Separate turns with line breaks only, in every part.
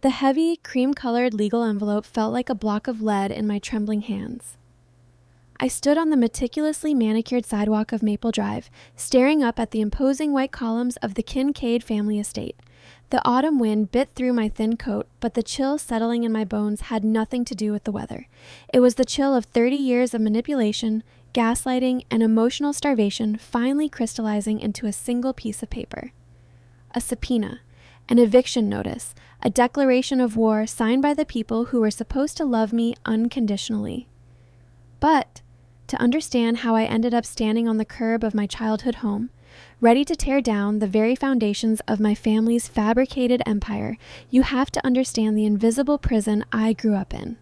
The heavy, cream-colored legal envelope felt like a block of lead in my trembling hands. I stood on the meticulously manicured sidewalk of Maple Drive, staring up at the imposing white columns of the Kincaid family estate. The autumn wind bit through my thin coat, but the chill settling in my bones had nothing to do with the weather. It was the chill of 30 years of manipulation, gaslighting, and emotional starvation finally crystallizing into a single piece of paper. A subpoena, an eviction notice, a declaration of war signed by the people who were supposed to love me unconditionally. But to understand how I ended up standing on the curb of my childhood home, ready to tear down the very foundations of my family's fabricated empire, you have to understand the invisible prison I grew up in.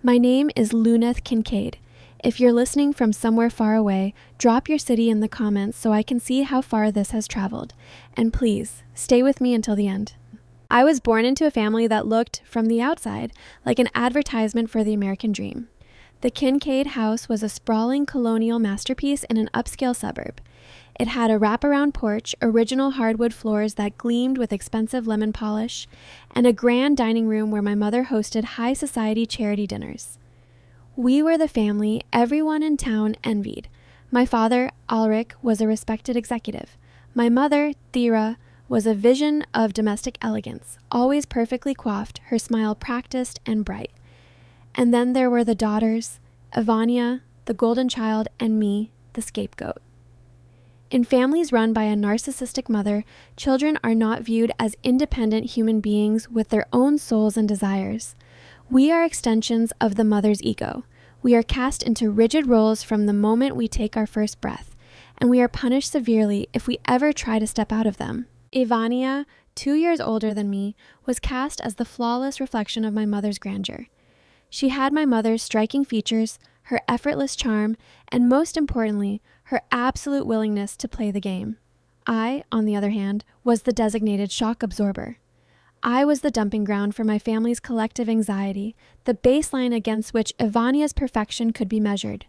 My name is Luneth Kincaid. If you're listening from somewhere far away, drop your city in the comments so I can see how far this has traveled. And please, stay with me until the end. I was born into a family that looked, from the outside, like an advertisement for the American dream. The Kincaid house was a sprawling colonial masterpiece in an upscale suburb. It had a wraparound porch, original hardwood floors that gleamed with expensive lemon polish, and a grand dining room where my mother hosted high society charity dinners. We were the family everyone in town envied. My father, Ulrich, was a respected executive. My mother, Thera, was a vision of domestic elegance, always perfectly coiffed, her smile practiced and bright. And then there were the daughters, Ivania, the golden child, and me, the scapegoat. In families run by a narcissistic mother, children are not viewed as independent human beings with their own souls and desires. We are extensions of the mother's ego. We are cast into rigid roles from the moment we take our first breath, and we are punished severely if we ever try to step out of them. Ivania, 2 years older than me, was cast as the flawless reflection of my mother's grandeur. She had my mother's striking features, her effortless charm, and most importantly, her absolute willingness to play the game. I, on the other hand, was the designated shock absorber. I was the dumping ground for my family's collective anxiety, the baseline against which Ivania's perfection could be measured.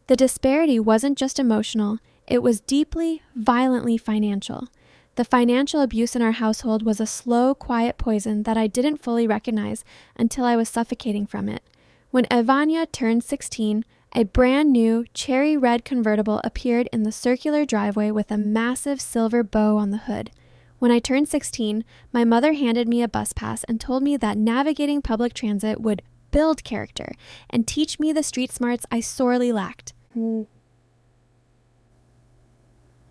The disparity wasn't just emotional, it was deeply, violently financial. The financial abuse in our household was a slow, quiet poison that I didn't fully recognize until I was suffocating from it. When Ivania turned 16, a brand new cherry red convertible appeared in the circular driveway with a massive silver bow on the hood. When I turned 16, my mother handed me a bus pass and told me that navigating public transit would build character and teach me the street smarts I sorely lacked. When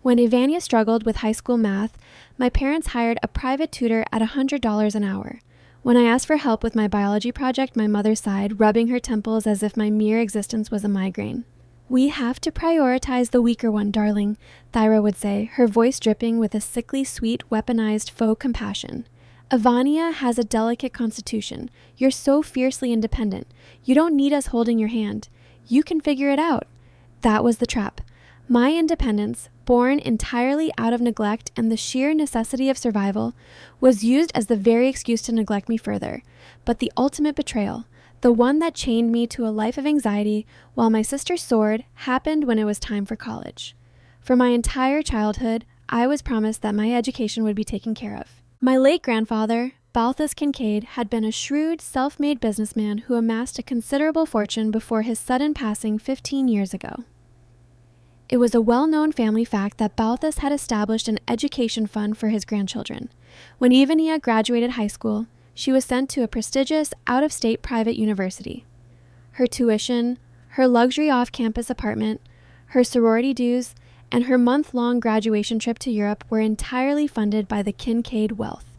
Ivania struggled with high school math, my parents hired a private tutor at $100 an hour. When I asked for help with my biology project, my mother sighed, rubbing her temples as if my mere existence was a migraine. "We have to prioritize the weaker one, darling," Thyra would say, her voice dripping with a sickly sweet, weaponized faux compassion. "Ivania has a delicate constitution. You're so fiercely independent. You don't need us holding your hand. You can figure it out." That was the trap. My independence, born entirely out of neglect and the sheer necessity of survival, was used as the very excuse to neglect me further. But the ultimate betrayal, the one that chained me to a life of anxiety while my sister soared, happened when it was time for college. For my entire childhood, I was promised that my education would be taken care of. My late grandfather, Balthus Kincaid, had been a shrewd, self-made businessman who amassed a considerable fortune before his sudden passing 15 years ago. It was a well-known family fact that Balthus had established an education fund for his grandchildren. When Ivania graduated high school, she was sent to a prestigious, out-of-state private university. Her tuition, her luxury off-campus apartment, her sorority dues, and her month-long graduation trip to Europe were entirely funded by the Kincaid wealth.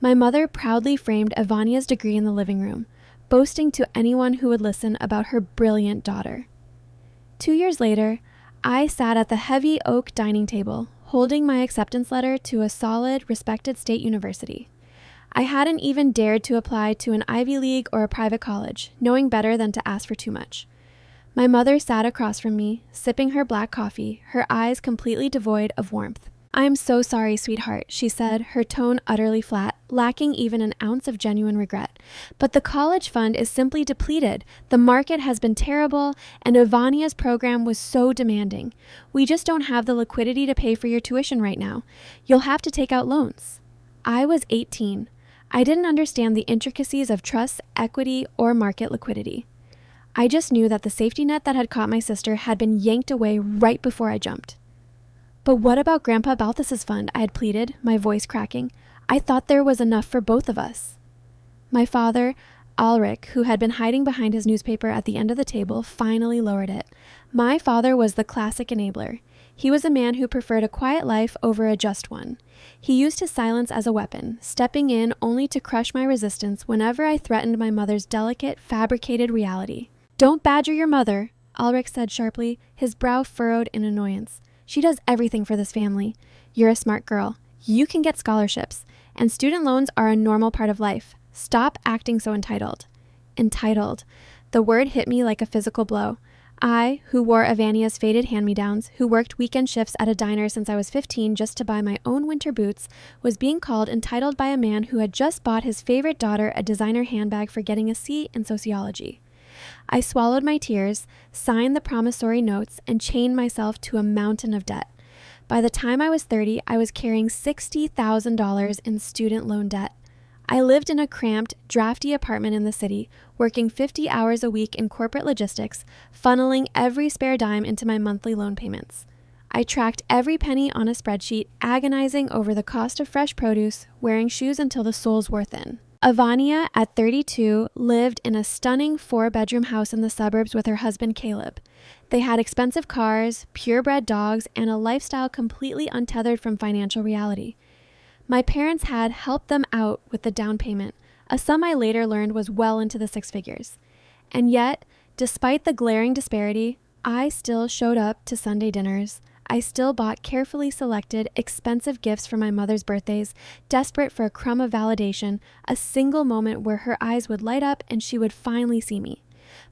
My mother proudly framed Ivania's degree in the living room, boasting to anyone who would listen about her brilliant daughter. 2 years later, I sat at the heavy oak dining table, holding my acceptance letter to a solid, respected state university. I hadn't even dared to apply to an Ivy League or a private college, knowing better than to ask for too much. My mother sat across from me, sipping her black coffee, her eyes completely devoid of warmth. "I am so sorry, sweetheart," she said, her tone utterly flat, lacking even an ounce of genuine regret. "But the college fund is simply depleted. The market has been terrible, and Ivania's program was so demanding. We just don't have the liquidity to pay for your tuition right now. You'll have to take out loans." I was 18. I didn't understand the intricacies of trust, equity, or market liquidity. I just knew that the safety net that had caught my sister had been yanked away right before I jumped. But what about Grandpa Balthus's fund? I had pleaded, my voice cracking. I thought there was enough for both of us. My father, Ulrich, who had been hiding behind his newspaper at the end of the table, finally lowered it. My father was the classic enabler. He was a man who preferred a quiet life over a just one. He used his silence as a weapon, stepping in only to crush my resistance whenever I threatened my mother's delicate, fabricated reality. "Don't badger your mother," Ulrich said sharply, his brow furrowed in annoyance. "She does everything for this family. You're a smart girl. You can get scholarships, and student loans are a normal part of life. Stop acting so entitled." Entitled. The word hit me like a physical blow. I, who wore Avania's faded hand-me-downs, who worked weekend shifts at a diner since I was 15 just to buy my own winter boots, was being called entitled by a man who had just bought his favorite daughter a designer handbag for getting a C in sociology. I swallowed my tears, signed the promissory notes, and chained myself to a mountain of debt. By the time I was 30, I was carrying $60,000 in student loan debt. I lived in a cramped, drafty apartment in the city, working 50 hours a week in corporate logistics, funneling every spare dime into my monthly loan payments. I tracked every penny on a spreadsheet, agonizing over the cost of fresh produce, wearing shoes until the soles wore thin. Avania, at 32, lived in a stunning 4-bedroom house in the suburbs with her husband Caleb. They had expensive cars, purebred dogs, and a lifestyle completely untethered from financial reality. My parents had helped them out with the down payment, a sum I later learned was well into the 6 figures. And yet, despite the glaring disparity, I still showed up to Sunday dinners. I still bought carefully selected, expensive gifts for my mother's birthdays, desperate for a crumb of validation, a single moment where her eyes would light up and she would finally see me.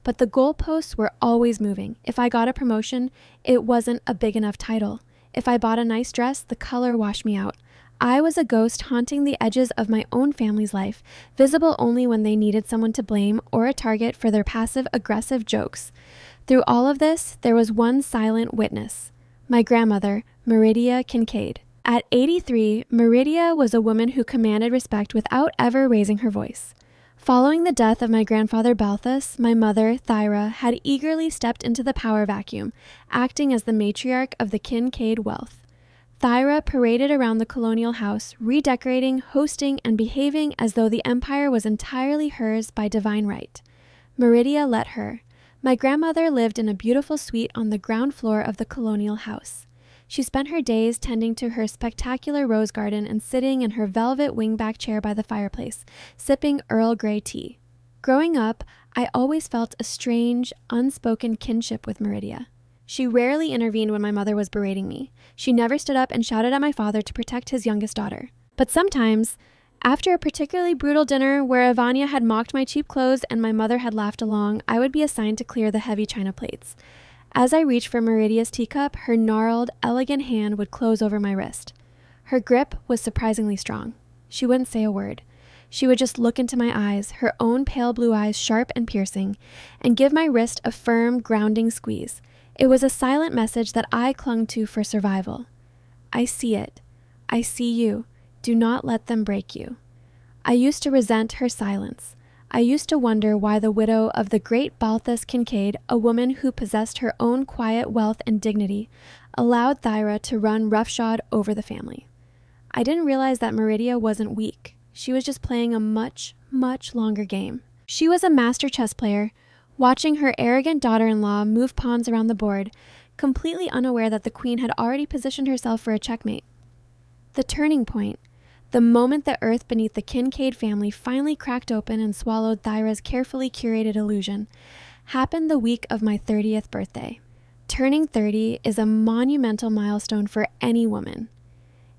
But the goalposts were always moving. If I got a promotion, it wasn't a big enough title. If I bought a nice dress, the color washed me out. I was a ghost haunting the edges of my own family's life, visible only when they needed someone to blame or a target for their passive-aggressive jokes. Through all of this, there was one silent witness. My grandmother, Meridia Kincaid. At 83, Meridia was a woman who commanded respect without ever raising her voice. Following the death of my grandfather Balthus, my mother, Thyra, had eagerly stepped into the power vacuum, acting as the matriarch of the Kincaid wealth. Thyra paraded around the colonial house, redecorating, hosting, and behaving as though the empire was entirely hers by divine right. Meridia let her. My grandmother lived in a beautiful suite on the ground floor of the colonial house. She spent her days tending to her spectacular rose garden and sitting in her velvet wingback chair by the fireplace, sipping Earl Grey tea. Growing up, I always felt a strange, unspoken kinship with Meridia. She rarely intervened when my mother was berating me. She never stood up and shouted at my father to protect his youngest daughter. But sometimes, after a particularly brutal dinner where Avania had mocked my cheap clothes and my mother had laughed along, I would be assigned to clear the heavy china plates. As I reached for Meridia's teacup, her gnarled, elegant hand would close over my wrist. Her grip was surprisingly strong. She wouldn't say a word. She would just look into my eyes, her own pale blue eyes sharp and piercing, and give my wrist a firm, grounding squeeze. It was a silent message that I clung to for survival. I see it. I see you. Do not let them break you. I used to resent her silence. I used to wonder why the widow of the great Balthus Kincaid, a woman who possessed her own quiet wealth and dignity, allowed Thyra to run roughshod over the family. I didn't realize that Meridia wasn't weak. She was just playing a much, much longer game. She was a master chess player, watching her arrogant daughter-in-law move pawns around the board, completely unaware that the queen had already positioned herself for a checkmate. The turning point, the moment the earth beneath the Kincaid family finally cracked open and swallowed Thyra's carefully curated illusion, happened the week of my 30th birthday. Turning 30 is a monumental milestone for any woman.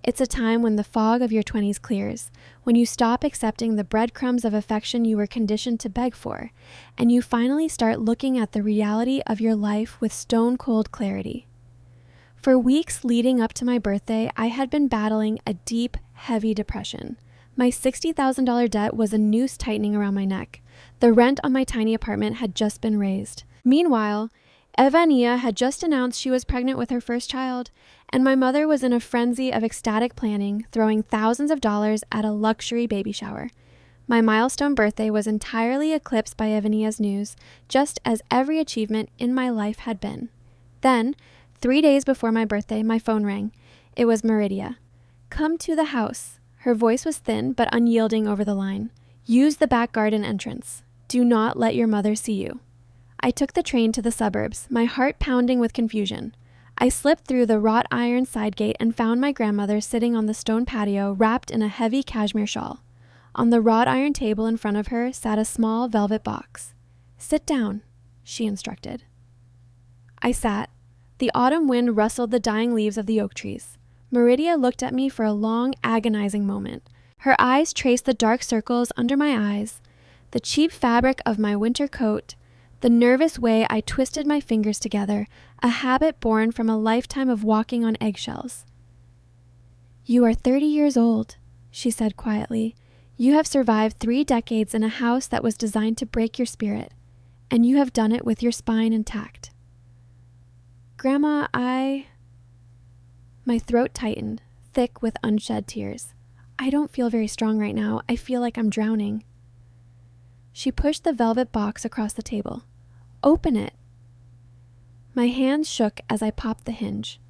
It's a time when the fog of your 20s clears, when you stop accepting the breadcrumbs of affection you were conditioned to beg for, and you finally start looking at the reality of your life with stone-cold clarity. For weeks leading up to my birthday, I had been battling a deep, heavy depression. My $60,000 debt was a noose tightening around my neck. The rent on my tiny apartment had just been raised. Meanwhile, Evania had just announced she was pregnant with her first child, and my mother was in a frenzy of ecstatic planning, throwing thousands of dollars at a luxury baby shower. My milestone birthday was entirely eclipsed by Evania's news, just as every achievement in my life had been. Then, 3 days before my birthday, my phone rang. It was Meridia. "Come to the house." Her voice was thin but unyielding over the line. "Use the back garden entrance. Do not let your mother see you." I took the train to the suburbs, my heart pounding with confusion. I slipped through the wrought iron side gate and found my grandmother sitting on the stone patio wrapped in a heavy cashmere shawl. On the wrought iron table in front of her sat a small velvet box. "Sit down," she instructed. I sat. The autumn wind rustled the dying leaves of the oak trees. Meridia looked at me for a long, agonizing moment. Her eyes traced the dark circles under my eyes, the cheap fabric of my winter coat, the nervous way I twisted my fingers together, a habit born from a lifetime of walking on eggshells. "You are 30 years old," she said quietly. "You have survived 3 decades in a house that was designed to break your spirit, and you have done it with your spine intact." "Grandma, My throat tightened, thick with unshed tears. "I don't feel very strong right now. I feel like I'm drowning." She pushed the velvet box across the table. "Open it." My hands shook as I popped the hinge.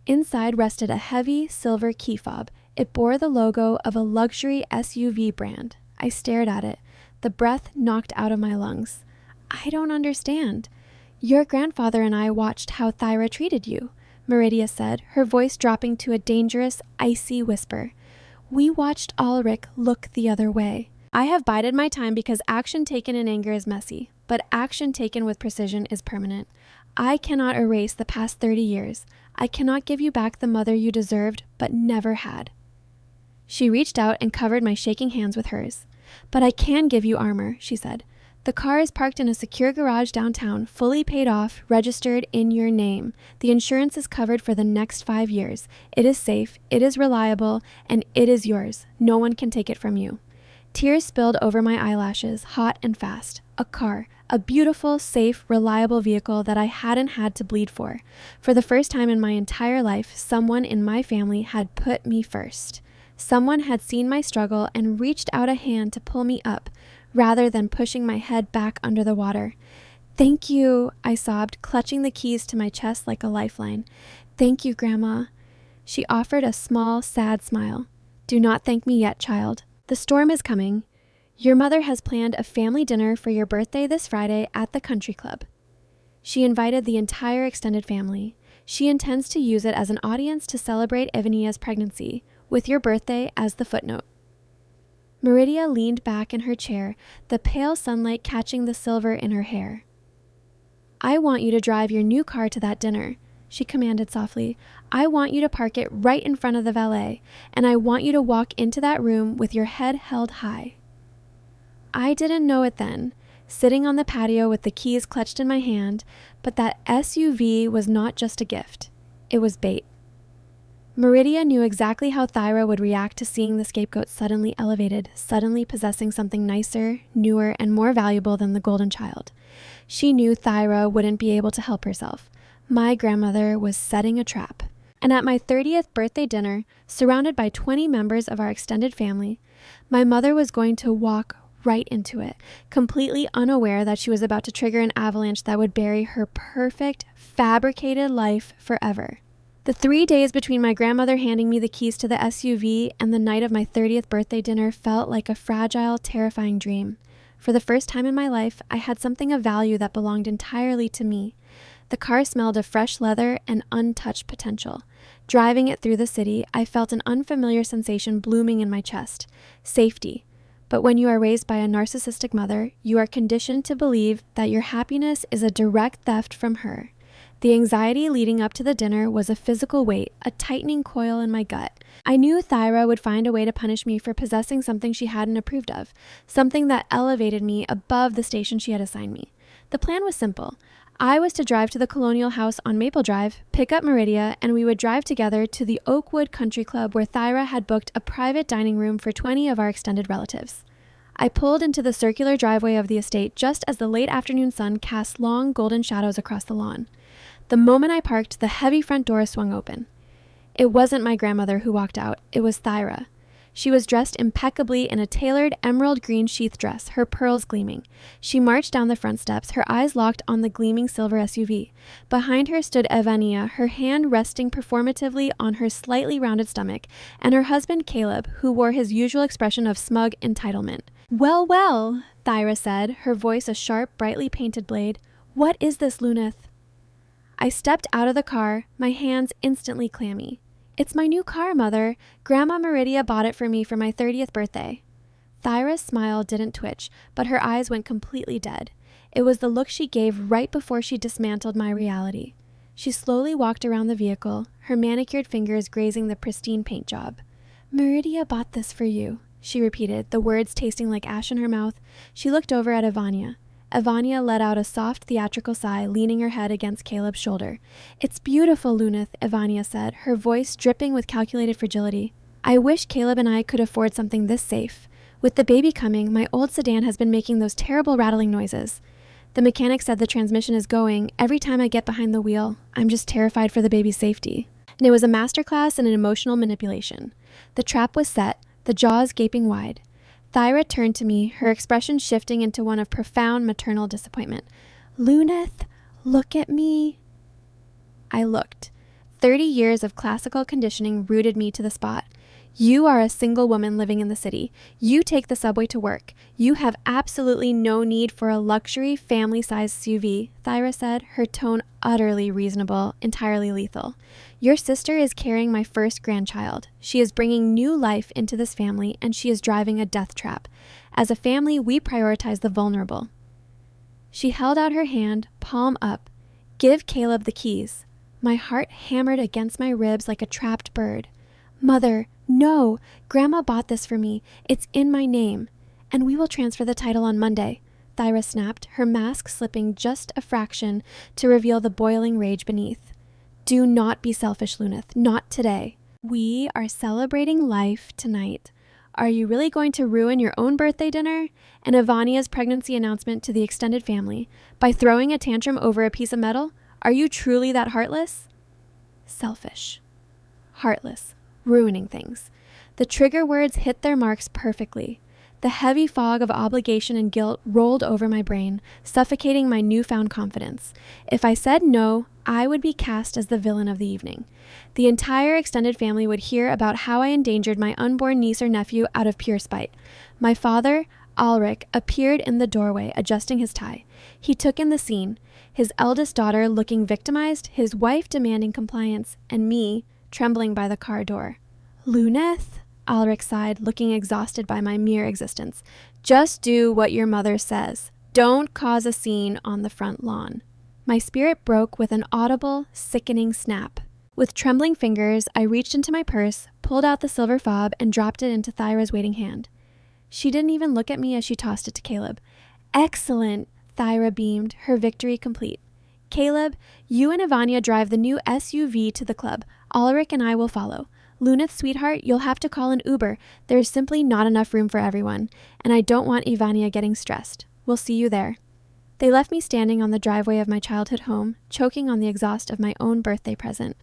Inside rested a heavy silver key fob. It bore the logo of a luxury SUV brand. I stared at it, the breath knocked out of my lungs. "I don't understand. Your grandfather and I watched how Thyra treated you," Meridia said, her voice dropping to a dangerous, icy whisper. "We watched Ulrich look the other way. I have bided my time because action taken in anger is messy, but action taken with precision is permanent. I cannot erase the past 30 years. I cannot give you back the mother you deserved, but never had." She reached out and covered my shaking hands with hers. "But I can give you armor," she said. "The car is parked in a secure garage downtown, fully paid off, registered in your name. The insurance is covered for the next 5 years. It is safe, it is reliable, and it is yours. No one can take it from you." Tears spilled over my eyelashes, hot and fast. A car, a beautiful, safe, reliable vehicle that I hadn't had to bleed for. For the first time in my entire life, someone in my family had put me first. Someone had seen my struggle and reached out a hand to pull me up, rather than pushing my head back under the water. "Thank you," I sobbed, clutching the keys to my chest like a lifeline. "Thank you, Grandma." She offered a small, sad smile. "Do not thank me yet, child. The storm is coming. Your mother has planned a family dinner for your birthday this Friday at the country club." She invited the entire extended family. She intends to use it as an audience to celebrate Evania's pregnancy, with your birthday as the footnote. Meridia leaned back in her chair, the pale sunlight catching the silver in her hair. "I want you to drive your new car to that dinner," she commanded softly. "I want you to park it right in front of the valet, and I want you to walk into that room with your head held high." I didn't know it then, sitting on the patio with the keys clutched in my hand, but that SUV was not just a gift. It was bait. Meridia knew exactly how Thyra would react to seeing the scapegoat suddenly elevated, suddenly possessing something nicer, newer, and more valuable than the golden child. She knew Thyra wouldn't be able to help herself. My grandmother was setting a trap. And at my 30th birthday dinner, surrounded by 20 members of our extended family, my mother was going to walk right into it, completely unaware that she was about to trigger an avalanche that would bury her perfect, fabricated life forever. The 3 days between my grandmother handing me the keys to the SUV and the night of my 30th birthday dinner felt like a fragile, terrifying dream. For the first time in my life, I had something of value that belonged entirely to me. The car smelled of fresh leather and untouched potential. Driving it through the city, I felt an unfamiliar sensation blooming in my chest. Safety. But when you are raised by a narcissistic mother, you are conditioned to believe that your happiness is a direct theft from her. The anxiety leading up to the dinner was a physical weight, a tightening coil in my gut. I knew Thyra would find a way to punish me for possessing something she hadn't approved of, something that elevated me above the station she had assigned me. The plan was simple. I was to drive to the Colonial House on Maple Drive, pick up Meridia, and we would drive together to the Oakwood Country Club where Thyra had booked a private dining room for 20 of our extended relatives. I pulled into the circular driveway of the estate just as the late afternoon sun cast long golden shadows across the lawn. The moment I parked, the heavy front door swung open. It wasn't my grandmother who walked out. It was Thyra. She was dressed impeccably in a tailored emerald green sheath dress, her pearls gleaming. She marched down the front steps, her eyes locked on the gleaming silver SUV. Behind her stood Evania, her hand resting performatively on her slightly rounded stomach, and her husband Caleb, who wore his usual expression of smug entitlement. "Well, well," Thyra said, her voice a sharp, brightly painted blade. "What is this, Luneth?" I stepped out of the car, my hands instantly clammy. "It's my new car, Mother. Grandma Meridia bought it for me for my 30th birthday." Thyra's smile didn't twitch, but her eyes went completely dead. It was the look she gave right before she dismantled my reality. She slowly walked around the vehicle, her manicured fingers grazing the pristine paint job. "Meridia bought this for you," she repeated, the words tasting like ash in her mouth. She looked over at Evania. Evania let out a soft theatrical sigh, leaning her head against Caleb's shoulder. "It's beautiful, Luneth," Evania said, her voice dripping with calculated fragility. "I wish Caleb and I could afford something this safe. With the baby coming, my old sedan has been making those terrible rattling noises. The mechanic said the transmission is going every time I get behind the wheel. I'm just terrified for the baby's safety." And it was a masterclass in emotional manipulation. The trap was set, the jaws gaping wide. Thyra turned to me, her expression shifting into one of profound maternal disappointment. "Luneth, look at me." I looked. 30 years of classical conditioning rooted me to the spot. "You are a single woman living in the city. You take the subway to work. You have absolutely no need for a luxury family-sized SUV," Thyra said, her tone utterly reasonable, entirely lethal. "Your sister is carrying my first grandchild. She is bringing new life into this family, and she is driving a death trap. As a family, we prioritize the vulnerable." She held out her hand, palm up. "Give Caleb the keys." My heart hammered against my ribs like a trapped bird. "Mother, no, Grandma bought this for me. It's in my name. And we will transfer the title on Monday," Thyra snapped, her mask slipping just a fraction to reveal the boiling rage beneath. "Do not be selfish, Luneth. Not today. We are celebrating life tonight. Are you really going to ruin your own birthday dinner and Evania's pregnancy announcement to the extended family by throwing a tantrum over a piece of metal? Are you truly that heartless?" Selfish. Heartless. Ruining things. The trigger words hit their marks perfectly. The heavy fog of obligation and guilt rolled over my brain, suffocating my newfound confidence. If I said no, I would be cast as the villain of the evening. The entire extended family would hear about how I endangered my unborn niece or nephew out of pure spite. My father, Ulrich, appeared in the doorway, adjusting his tie. He took in the scene, his eldest daughter looking victimized, his wife demanding compliance, and me trembling by the car door. "Luneth," Ulrich sighed, looking exhausted by my mere existence. "Just do what your mother says. Don't cause a scene on the front lawn." My spirit broke with an audible, sickening snap. With trembling fingers, I reached into my purse, pulled out the silver fob, and dropped it into Thyra's waiting hand. She didn't even look at me as she tossed it to Caleb. "Excellent," Thyra beamed, her victory complete. "Caleb, you and Evania drive the new SUV to the club. Ulrich and I will follow. Luneth, sweetheart, you'll have to call an Uber. There's simply not enough room for everyone, and I don't want Evania getting stressed. We'll see you there." They left me standing on the driveway of my childhood home, choking on the exhaust of my own birthday present.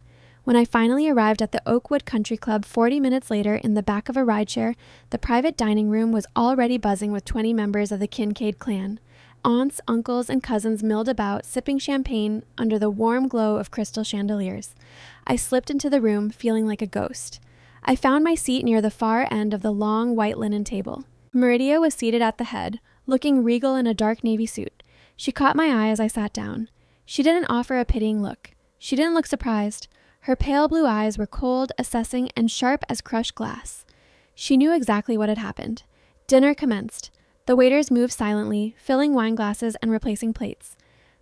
When I finally arrived at the Oakwood Country Club 40 minutes later in the back of a rideshare, the private dining room was already buzzing with 20 members of the Kincaid clan. Aunts, uncles, and cousins milled about, sipping champagne under the warm glow of crystal chandeliers. I slipped into the room, feeling like a ghost. I found my seat near the far end of the long white linen table. Meridia was seated at the head, looking regal in a dark navy suit. She caught my eye as I sat down. She didn't offer a pitying look. She didn't look surprised. Her pale blue eyes were cold, assessing, and sharp as crushed glass. She knew exactly what had happened. Dinner commenced. The waiters moved silently, filling wine glasses and replacing plates.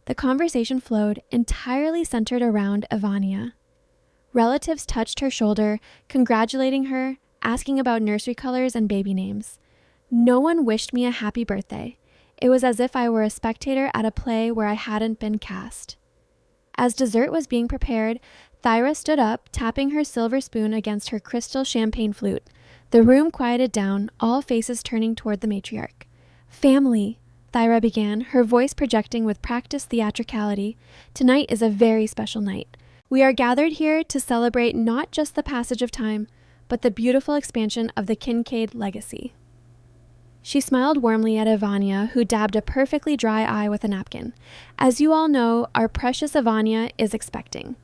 The conversation flowed, entirely centered around Evania. Relatives touched her shoulder, congratulating her, asking about nursery colors and baby names. No one wished me a happy birthday. It was as if I were a spectator at a play where I hadn't been cast. As dessert was being prepared, Thyra stood up, tapping her silver spoon against her crystal champagne flute. The room quieted down, all faces turning toward the matriarch. "Family," Thyra began, her voice projecting with practiced theatricality. "Tonight is a very special night. We are gathered here to celebrate not just the passage of time, but the beautiful expansion of the Kincaid legacy. She smiled warmly at Ivania, who dabbed a perfectly dry eye with a napkin. As you all know, our precious Ivania is expecting.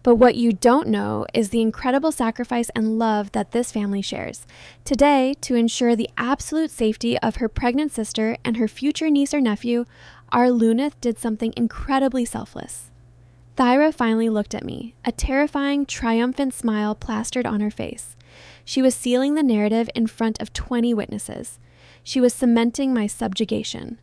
But what you don't know is the incredible sacrifice and love that this family shares. Today, to ensure the absolute safety of her pregnant sister and her future niece or nephew, our Luneth did something incredibly selfless. Thyra finally looked at me, a terrifying, triumphant smile plastered on her face. She was sealing the narrative in front of 20 witnesses. She was cementing my subjugation.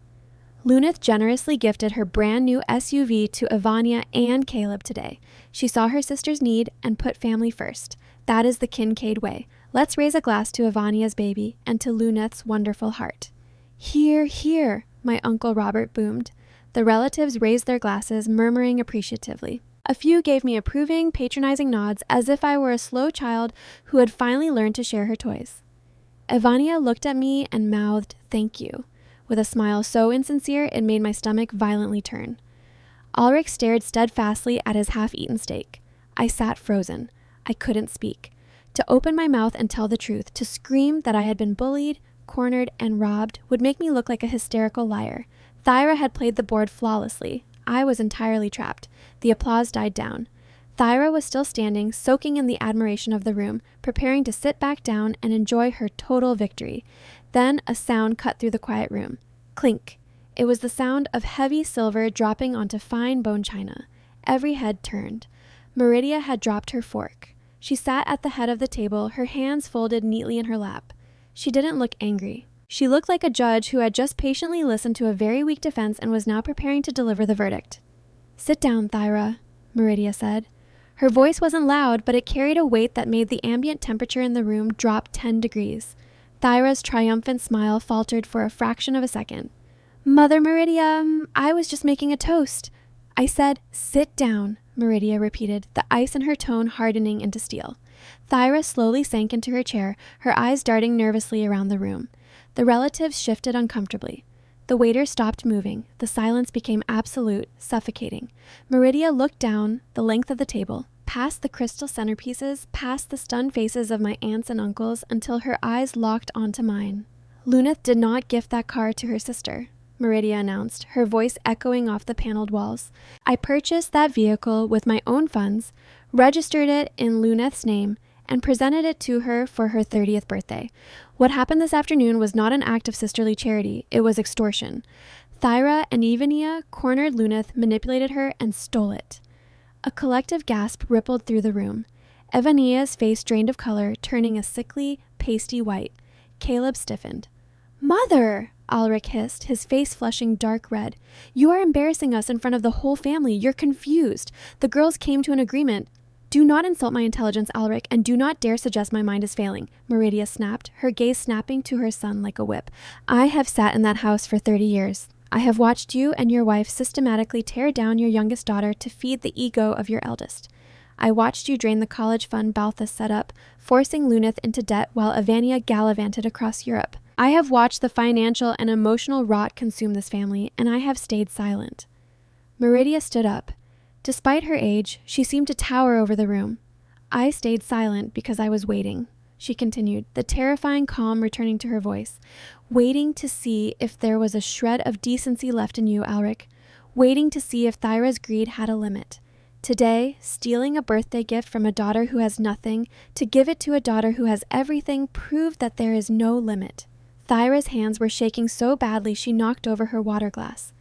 Luneth generously gifted her brand new SUV to Ivania and Caleb today. She saw her sister's need and put family first. That is the Kincaid way. Let's raise a glass to Ivania's baby and to Luneth's wonderful heart. Hear, hear, my Uncle Robert boomed. The relatives raised their glasses, murmuring appreciatively. A few gave me approving, patronizing nods as if I were a slow child who had finally learned to share her toys. Ivania looked at me and mouthed, "Thank you," with a smile so insincere it made my stomach violently turn. Ulrich stared steadfastly at his half-eaten steak. I sat frozen. I couldn't speak. To open my mouth and tell the truth, to scream that I had been bullied, cornered, and robbed would make me look like a hysterical liar. Thyra had played the board flawlessly. I was entirely trapped. The applause died down. Thyra was still standing, soaking in the admiration of the room, preparing to sit back down and enjoy her total victory. Then a sound cut through the quiet room. Clink. It was the sound of heavy silver dropping onto fine bone china. Every head turned. Meridia had dropped her fork. She sat at the head of the table, her hands folded neatly in her lap. She didn't look angry. She looked like a judge who had just patiently listened to a very weak defense and was now preparing to deliver the verdict. "Sit down, Thyra," Meridia said. Her voice wasn't loud, but it carried a weight that made the ambient temperature in the room drop 10 degrees. Thyra's triumphant smile faltered for a fraction of a second. "Mother Meridia, I was just making a toast." "I said, sit down," Meridia repeated, the ice in her tone hardening into steel. Thyra slowly sank into her chair, her eyes darting nervously around the room. The relatives shifted uncomfortably. The waiter stopped moving. The silence became absolute, suffocating. Meridia looked down the length of the table, past the crystal centerpieces, past the stunned faces of my aunts and uncles, until her eyes locked onto mine. "Luneth did not gift that car to her sister," Meridia announced, her voice echoing off the paneled walls. "I purchased that vehicle with my own funds, registered it in Luneth's name, and presented it to her for her 30th birthday. What happened this afternoon was not an act of sisterly charity, it was extortion. Thyra and Ivania cornered Luneth, manipulated her, and stole it." A collective gasp rippled through the room. Ivania's face drained of color, turning a sickly, pasty white. Caleb stiffened. "Mother!" Ulrich hissed, his face flushing dark red. "You are embarrassing us in front of the whole family. You're confused. The girls came to an agreement." "Do not insult my intelligence, Ulrich, and do not dare suggest my mind is failing," Meridia snapped, her gaze snapping to her son like a whip. "I have sat in that house for 30 years. I have watched you and your wife systematically tear down your youngest daughter to feed the ego of your eldest. I watched you drain the college fund Balthus set up, forcing Luneth into debt while Ivania gallivanted across Europe. I have watched the financial and emotional rot consume this family, and I have stayed silent." Meridia stood up. Despite her age, she seemed to tower over the room. "I stayed silent because I was waiting," she continued, the terrifying calm returning to her voice. "Waiting to see if there was a shred of decency left in you, Ulrich. Waiting to see if Thyra's greed had a limit. Today, stealing a birthday gift from a daughter who has nothing to give it to a daughter who has everything proved that there is no limit." Thyra's hands were shaking so badly she knocked over her water glass.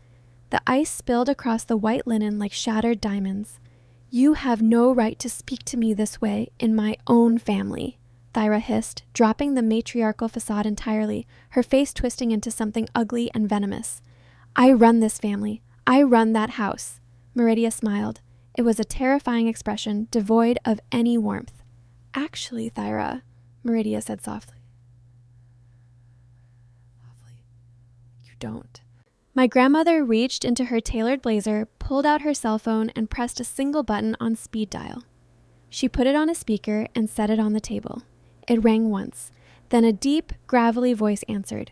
The ice spilled across the white linen like shattered diamonds. "You have no right to speak to me this way in my own family," Thyra hissed, dropping the matriarchal facade entirely, her face twisting into something ugly and venomous. "I run this family. I run that house." Meridia smiled. It was a terrifying expression, devoid of any warmth. "Actually, Thyra," Meridia said softly. "You don't." My grandmother reached into her tailored blazer, pulled out her cell phone, and pressed a single button on speed dial. She put it on a speaker and set it on the table. It rang once. Then a deep, gravelly voice answered.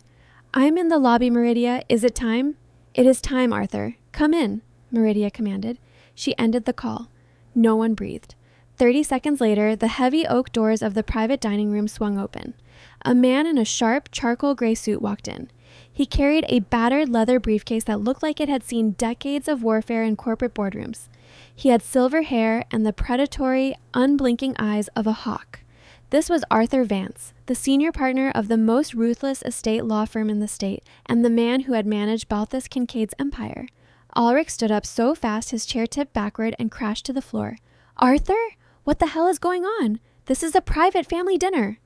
"I'm in the lobby, Meridia. Is it time?" "It is time, Arthur. Come in," Meridia commanded. She ended the call. No one breathed. 30 seconds later, the heavy oak doors of the private dining room swung open. A man in a sharp, charcoal gray suit walked in. He carried a battered leather briefcase that looked like it had seen decades of warfare in corporate boardrooms. He had silver hair and the predatory, unblinking eyes of a hawk. This was Arthur Vance, the senior partner of the most ruthless estate law firm in the state, and the man who had managed Balthus Kincaid's empire. Ulrich stood up so fast his chair tipped backward and crashed to the floor. "Arthur? What the hell is going on? This is a private family dinner."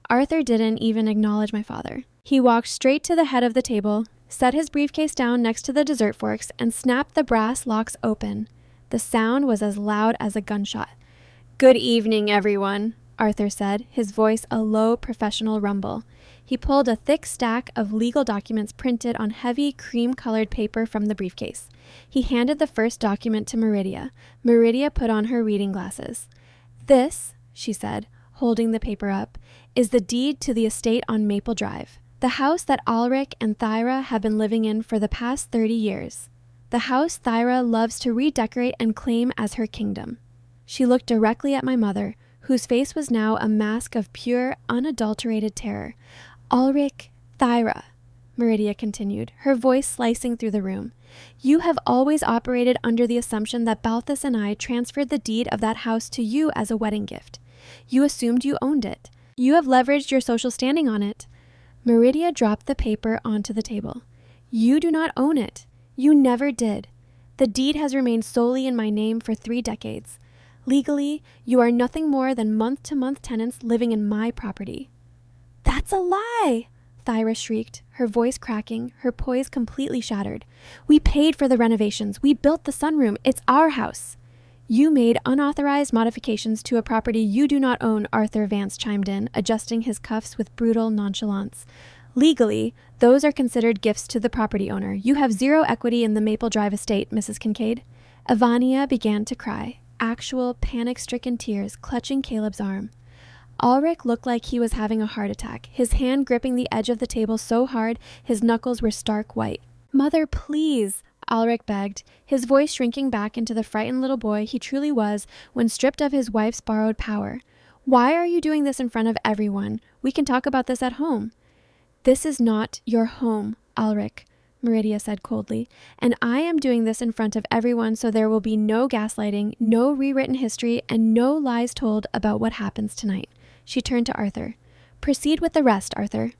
Arthur didn't even acknowledge my father. He walked straight to the head of the table, set his briefcase down next to the dessert forks, and snapped the brass locks open. The sound was as loud as a gunshot. "Good evening, everyone," Arthur said, his voice a low, professional rumble. He pulled a thick stack of legal documents printed on heavy, cream-colored paper from the briefcase. He handed the first document to Meridia. Meridia put on her reading glasses. "This," she said, holding the paper up, "is the deed to the estate on Maple Drive. The house that Ulrich and Thyra have been living in for the past 30 years. The house Thyra loves to redecorate and claim as her kingdom." She looked directly at my mother, whose face was now a mask of pure, unadulterated terror. "Ulrich, Thyra," Meridia continued, her voice slicing through the room, "you have always operated under the assumption that Balthus and I transferred the deed of that house to you as a wedding gift. You assumed you owned it. You have leveraged your social standing on it." Meridia dropped the paper onto the table. "You do not own it. You never did. The deed has remained solely in my name for 3 decades. Legally, you are nothing more than month-to-month tenants living in my property." "That's a lie!" Thyra shrieked, her voice cracking, her poise completely shattered. "We paid for the renovations. We built the sunroom. It's our house." "You made unauthorized modifications to a property you do not own," Arthur Vance chimed in, adjusting his cuffs with brutal nonchalance. "Legally, those are considered gifts to the property owner. You have 0 equity in the Maple Drive estate, Mrs. Kincaid." Ivania began to cry, actual panic-stricken tears clutching Caleb's arm. Ulrich looked like he was having a heart attack, his hand gripping the edge of the table so hard his knuckles were stark white. "Mother, please," Ulrich begged, his voice shrinking back into the frightened little boy he truly was when stripped of his wife's borrowed power. "Why are you doing this in front of everyone? We can talk about this at home." "This is not your home, Ulrich," Meridia said coldly, "and I am doing this in front of everyone so there will be no gaslighting, no rewritten history, and no lies told about what happens tonight." She turned to Arthur. "Proceed with the rest, Arthur."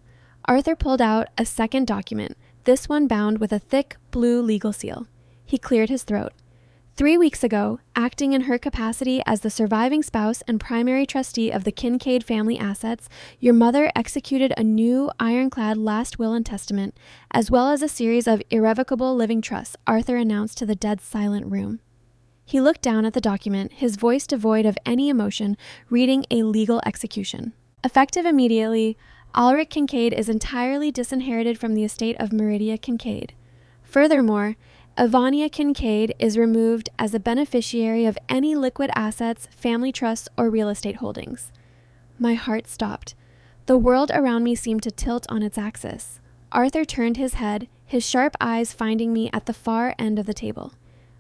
Arthur pulled out a second document, this one bound with a thick blue legal seal. He cleared his throat. 3 weeks ago, acting in her capacity as the surviving spouse and primary trustee of the Kincaid family assets, your mother executed a new, ironclad last will and testament, as well as a series of irrevocable living trusts, Arthur announced to the dead silent room. He looked down at the document, his voice devoid of any emotion, reading a legal execution. Effective immediately, Ulrich Kincaid is entirely disinherited from the estate of Meridia Kincaid. Furthermore, Ivania Kincaid is removed as a beneficiary of any liquid assets, family trusts, or real estate holdings. My heart stopped. The world around me seemed to tilt on its axis. Arthur turned his head, his sharp eyes finding me at the far end of the table.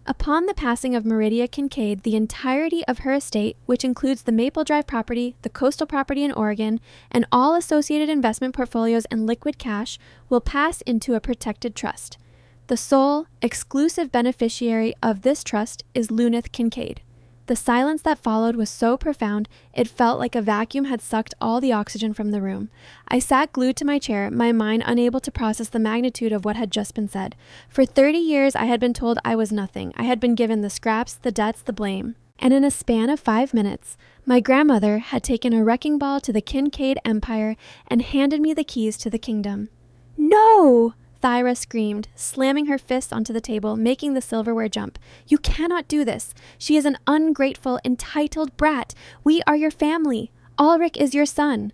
Upon the passing of Meridia Kincaid, the entirety of her estate, which includes the Maple Drive property, the coastal property in Oregon, and all associated investment portfolios and liquid cash, will pass into a protected trust. The sole, exclusive beneficiary of this trust is Luneth Kincaid. The silence that followed was so profound, it felt like a vacuum had sucked all the oxygen from the room. I sat glued to my chair, my mind unable to process the magnitude of what had just been said. For 30 years, I had been told I was nothing. I had been given the scraps, the debts, the blame. And in a span of 5 minutes, my grandmother had taken a wrecking ball to the Kincaid empire and handed me the keys to the kingdom. "No!" Thyra screamed, slamming her fists onto the table, making the silverware jump. "You cannot do this. She is an ungrateful, entitled brat. We are your family. Ulrich is your son."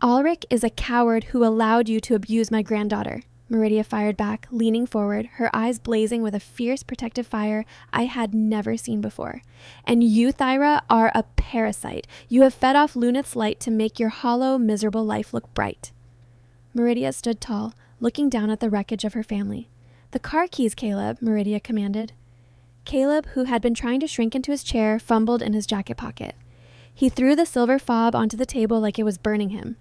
"Ulrich is a coward who allowed you to abuse my granddaughter," Meridia fired back, leaning forward, her eyes blazing with a fierce protective fire I had never seen before. "And you, Thyra, are a parasite. You have fed off Luneth's light to make your hollow, miserable life look bright." Meridia stood tall, looking down at the wreckage of her family. "The car keys, Caleb," Meridia commanded. Caleb, who had been trying to shrink into his chair, fumbled in his jacket pocket. He threw the silver fob onto the table like it was burning him.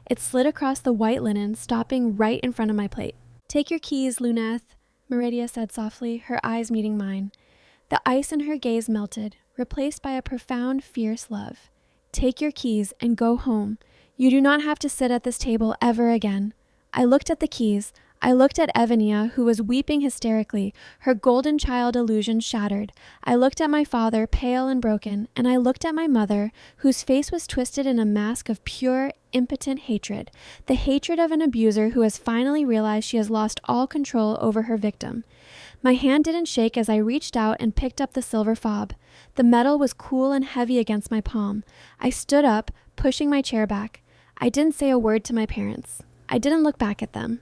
It slid across the white linen, stopping right in front of my plate. "Take your keys, Luneth," Meridia said softly, her eyes meeting mine. The ice in her gaze melted, replaced by a profound, fierce love. "Take your keys and go home. You do not have to sit at this table ever again." I looked at the keys. I looked at Evania, who was weeping hysterically, her golden child illusion shattered. I looked at my father, pale and broken, and I looked at my mother, whose face was twisted in a mask of pure, impotent hatred, the hatred of an abuser who has finally realized she has lost all control over her victim. My hand didn't shake as I reached out and picked up the silver fob. The metal was cool and heavy against my palm. I stood up, pushing my chair back. I didn't say a word to my parents. I didn't look back at them.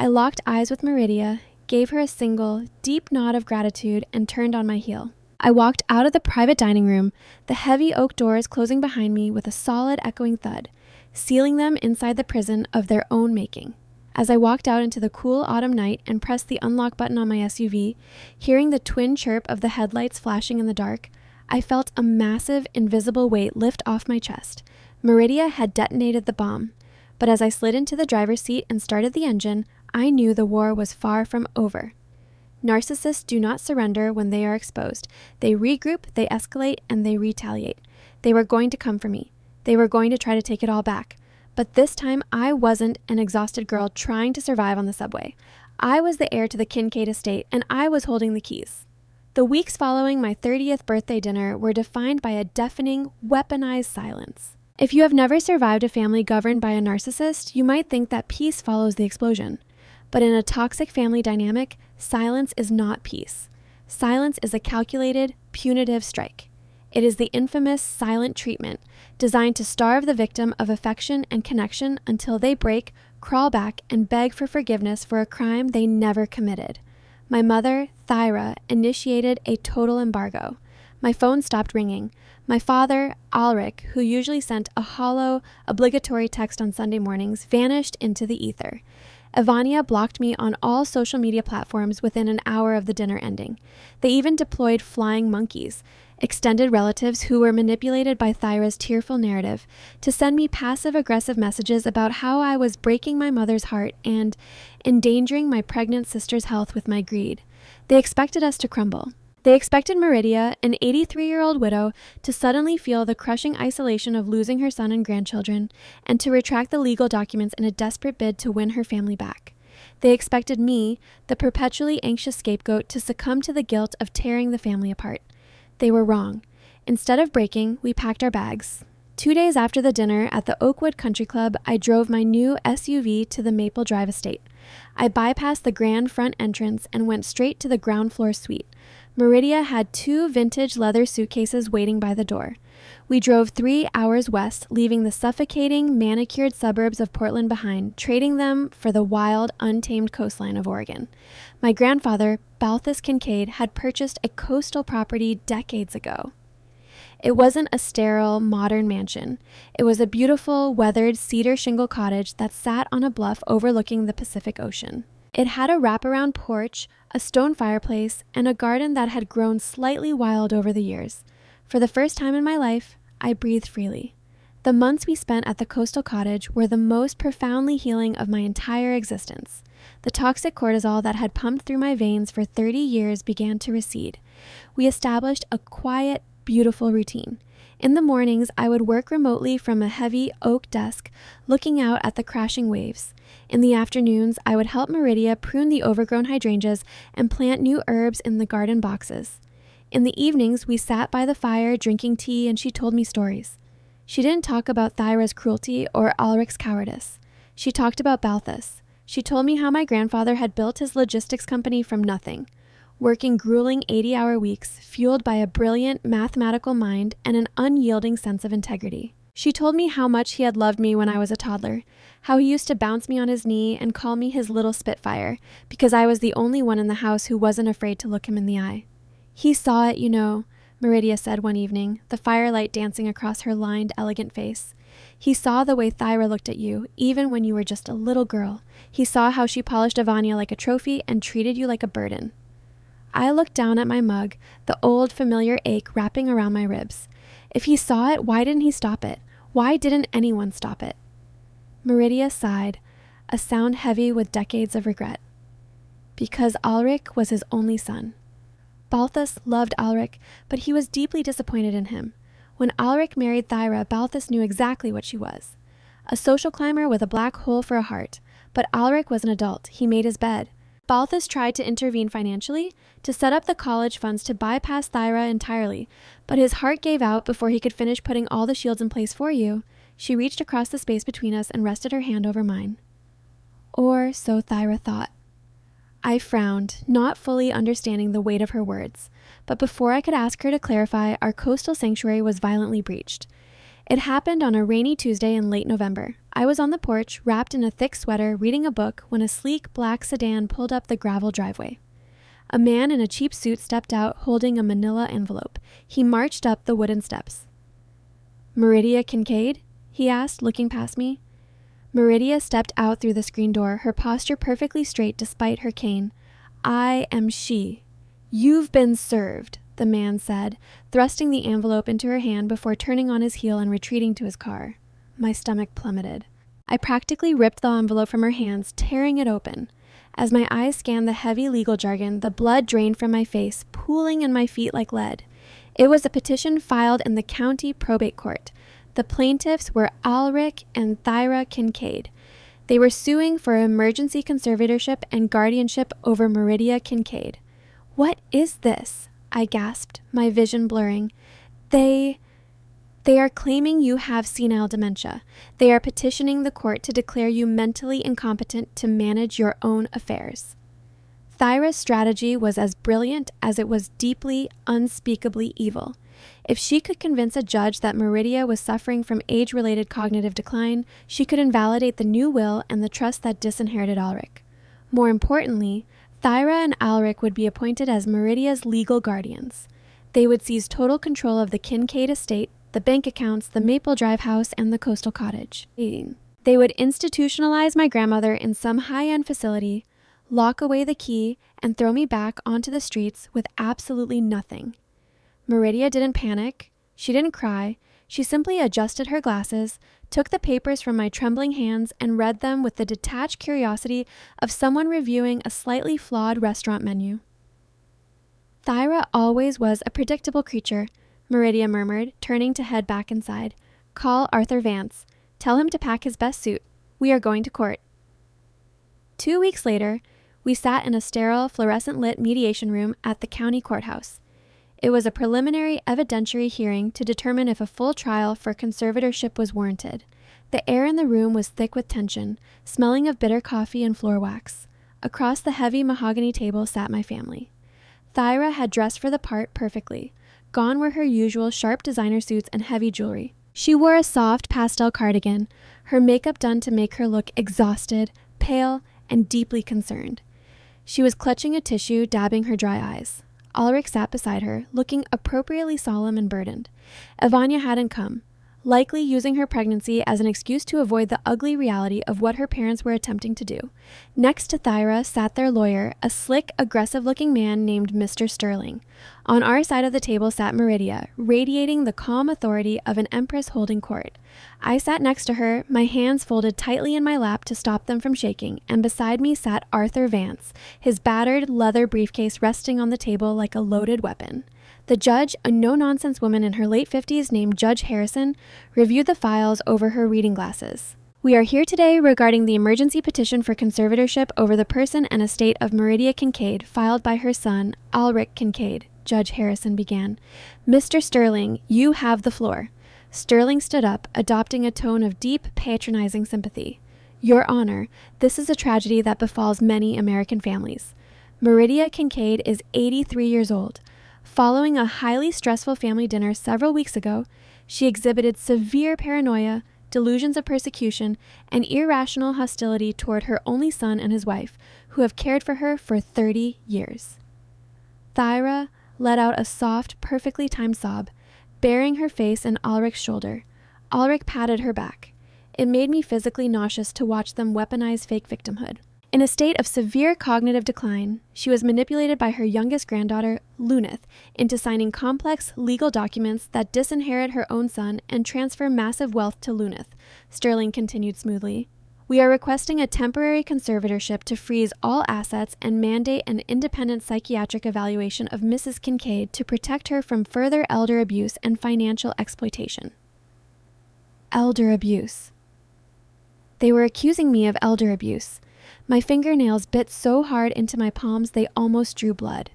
I locked eyes with Meridia, gave her a single, deep nod of gratitude, and turned on my heel. I walked out of the private dining room, the heavy oak doors closing behind me with a solid echoing thud, sealing them inside the prison of their own making. As I walked out into the cool autumn night and pressed the unlock button on my SUV, hearing the twin chirp of the headlights flashing in the dark, I felt a massive, invisible weight lift off my chest. Meridia had detonated the bomb. But as I slid into the driver's seat and started the engine, I knew the war was far from over. Narcissists do not surrender when they are exposed. They regroup, they escalate, and they retaliate. They were going to come for me. They were going to try to take it all back. But this time, I wasn't an exhausted girl trying to survive on the subway. I was the heir to the Kincaid estate, and I was holding the keys. The weeks following my 30th birthday dinner were defined by a deafening, weaponized silence. If you have never survived a family governed by a narcissist, you might think that peace follows the explosion. But in a toxic family dynamic, silence is not peace. Silence is a calculated, punitive strike. It is the infamous silent treatment, designed to starve the victim of affection and connection until they break, crawl back, and beg for forgiveness for a crime they never committed. My mother, Thyra, initiated a total embargo. My phone stopped ringing. My father, Ulrich, who usually sent a hollow, obligatory text on Sunday mornings, vanished into the ether. Evania blocked me on all social media platforms within an hour of the dinner ending. They even deployed flying monkeys, extended relatives who were manipulated by Thyra's tearful narrative, to send me passive-aggressive messages about how I was breaking my mother's heart and endangering my pregnant sister's health with my greed. They expected us to crumble. They expected Meridia, an 83-year-old widow, to suddenly feel the crushing isolation of losing her son and grandchildren, and to retract the legal documents in a desperate bid to win her family back. They expected me, the perpetually anxious scapegoat, to succumb to the guilt of tearing the family apart. They were wrong. Instead of breaking, we packed our bags. 2 days after the dinner at the Oakwood Country Club, I drove my new SUV to the Maple Drive estate. I bypassed the grand front entrance and went straight to the ground floor suite. Meridia had 2 vintage leather suitcases waiting by the door. We drove 3 hours west, leaving the suffocating, manicured suburbs of Portland behind, trading them for the wild, untamed coastline of Oregon. My grandfather, Balthus Kincaid, had purchased a coastal property decades ago. It wasn't a sterile, modern mansion. It was a beautiful, weathered cedar shingle cottage that sat on a bluff overlooking the Pacific Ocean. It had a wraparound porch, a stone fireplace, and a garden that had grown slightly wild over the years. For the first time in my life, I breathed freely. The months we spent at the coastal cottage were the most profoundly healing of my entire existence. The toxic cortisol that had pumped through my veins for 30 years began to recede. We established a quiet, beautiful routine. In the mornings, I would work remotely from a heavy oak desk, looking out at the crashing waves. In the afternoons, I would help Meridia prune the overgrown hydrangeas and plant new herbs in the garden boxes. In the evenings, we sat by the fire drinking tea and she told me stories. She didn't talk about Thyra's cruelty or Ulrich's cowardice. She talked about Balthus. She told me how my grandfather had built his logistics company from nothing, working grueling 80-hour weeks, fueled by a brilliant mathematical mind and an unyielding sense of integrity. She told me how much he had loved me when I was a toddler, how he used to bounce me on his knee and call me his little Spitfire, because I was the only one in the house who wasn't afraid to look him in the eye. "He saw it, you know," Meridia said one evening, the firelight dancing across her lined, elegant face. "He saw the way Thyra looked at you, even when you were just a little girl. He saw how she polished Evania like a trophy and treated you like a burden." I looked down at my mug, the old familiar ache wrapping around my ribs. If he saw it, why didn't he stop it? Why didn't anyone stop it? Meridia sighed, a sound heavy with decades of regret. Because Alrik was his only son. Balthus loved Alrik, but he was deeply disappointed in him. When Alrik married Thyra, Balthus knew exactly what she was. A social climber with a black hole for a heart. But Alrik was an adult. He made his bed. Balthus tried to intervene financially, to set up the college funds to bypass Thyra entirely, but his heart gave out before he could finish putting all the shields in place for you. She reached across the space between us and rested her hand over mine. Or so Thyra thought. I frowned, not fully understanding the weight of her words, but before I could ask her to clarify, our coastal sanctuary was violently breached. It happened on a rainy Tuesday in late November. I was on the porch, wrapped in a thick sweater, reading a book, when a sleek black sedan pulled up the gravel driveway. A man in a cheap suit stepped out, holding a manila envelope. He marched up the wooden steps. "Meridia Kincaid?" he asked, looking past me. Meridia stepped out through the screen door, her posture perfectly straight despite her cane. "I am she. You've been served," the man said, thrusting the envelope into her hand before turning on his heel and retreating to his car. My stomach plummeted. I practically ripped the envelope from her hands, tearing it open. As my eyes scanned the heavy legal jargon, the blood drained from my face, pooling in my feet like lead. It was a petition filed in the county probate court. The plaintiffs were Alrik and Thyra Kincaid. They were suing for emergency conservatorship and guardianship over Meridia Kincaid. "What is this?" I gasped, my vision blurring. They are claiming you have senile dementia. They are petitioning the court to declare you mentally incompetent to manage your own affairs. Thyra's strategy was as brilliant as it was deeply, unspeakably evil. If she could convince a judge that Meridia was suffering from age-related cognitive decline, she could invalidate the new will and the trust that disinherited Alrik. More importantly, Thyra and Alrik would be appointed as Meridia's legal guardians. They would seize total control of the Kincaid estate, the bank accounts, the Maple Drive house, and the coastal cottage. They would institutionalize my grandmother in some high-end facility, lock away the key, and throw me back onto the streets with absolutely nothing. Meridia didn't panic. She didn't cry. She simply adjusted her glasses, took the papers from my trembling hands, and read them with the detached curiosity of someone reviewing a slightly flawed restaurant menu. "Thyra always was a predictable creature," Meridia murmured, turning to head back inside. "Call Arthur Vance. Tell him to pack his best suit. We are going to court." 2 weeks later, we sat in a sterile, fluorescent-lit mediation room at the county courthouse. It was a preliminary evidentiary hearing to determine if a full trial for conservatorship was warranted. The air in the room was thick with tension, smelling of bitter coffee and floor wax. Across the heavy mahogany table sat my family. Thyra had dressed for the part perfectly. Gone were her usual sharp designer suits and heavy jewelry. She wore a soft pastel cardigan, her makeup done to make her look exhausted, pale, and deeply concerned. She was clutching a tissue, dabbing her dry eyes. Alrik sat beside her, looking appropriately solemn and burdened. Ivania hadn't come, likely using her pregnancy as an excuse to avoid the ugly reality of what her parents were attempting to do. Next to Thyra sat their lawyer, a slick, aggressive-looking man named Mr. Sterling. On our side of the table sat Meridia, radiating the calm authority of an empress holding court. I sat next to her, my hands folded tightly in my lap to stop them from shaking, and beside me sat Arthur Vance, his battered leather briefcase resting on the table like a loaded weapon. The judge, a no-nonsense woman in her late 50s named Judge Harrison, reviewed the files over her reading glasses. "We are here today regarding the emergency petition for conservatorship over the person and estate of Meridia Kincaid, filed by her son, Alrik Kincaid," Judge Harrison began. "Mr. Sterling, you have the floor." Sterling stood up, adopting a tone of deep, patronizing sympathy. "Your Honor, this is a tragedy that befalls many American families. Meridia Kincaid is 83 years old. Following a highly stressful family dinner several weeks ago, she exhibited severe paranoia, delusions of persecution, and irrational hostility toward her only son and his wife, who have cared for her for 30 years. Thyra let out a soft, perfectly timed sob, burying her face in Alrik's shoulder. Alrik patted her back. It made me physically nauseous to watch them weaponize fake victimhood. In a state of severe cognitive decline, she was manipulated by her youngest granddaughter, Luneth, into signing complex legal documents that disinherit her own son and transfer massive wealth to Luneth, Sterling continued smoothly. We are requesting a temporary conservatorship to freeze all assets and mandate an independent psychiatric evaluation of Mrs. Kincaid to protect her from further elder abuse and financial exploitation. Elder abuse. They were accusing me of elder abuse. My fingernails bit so hard into my palms they almost drew blood.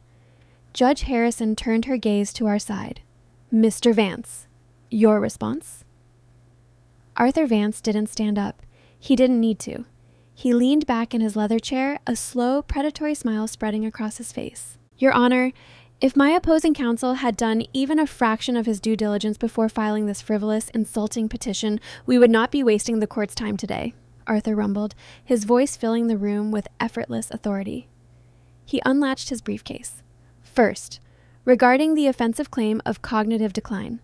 Judge Harrison turned her gaze to our side. Mr. Vance, your response? Arthur Vance didn't stand up. He didn't need to. He leaned back in his leather chair, a slow, predatory smile spreading across his face. Your Honor, if my opposing counsel had done even a fraction of his due diligence before filing this frivolous, insulting petition, we would not be wasting the court's time today, Arthur rumbled, his voice filling the room with effortless authority. He unlatched his briefcase. First, regarding the offensive claim of cognitive decline,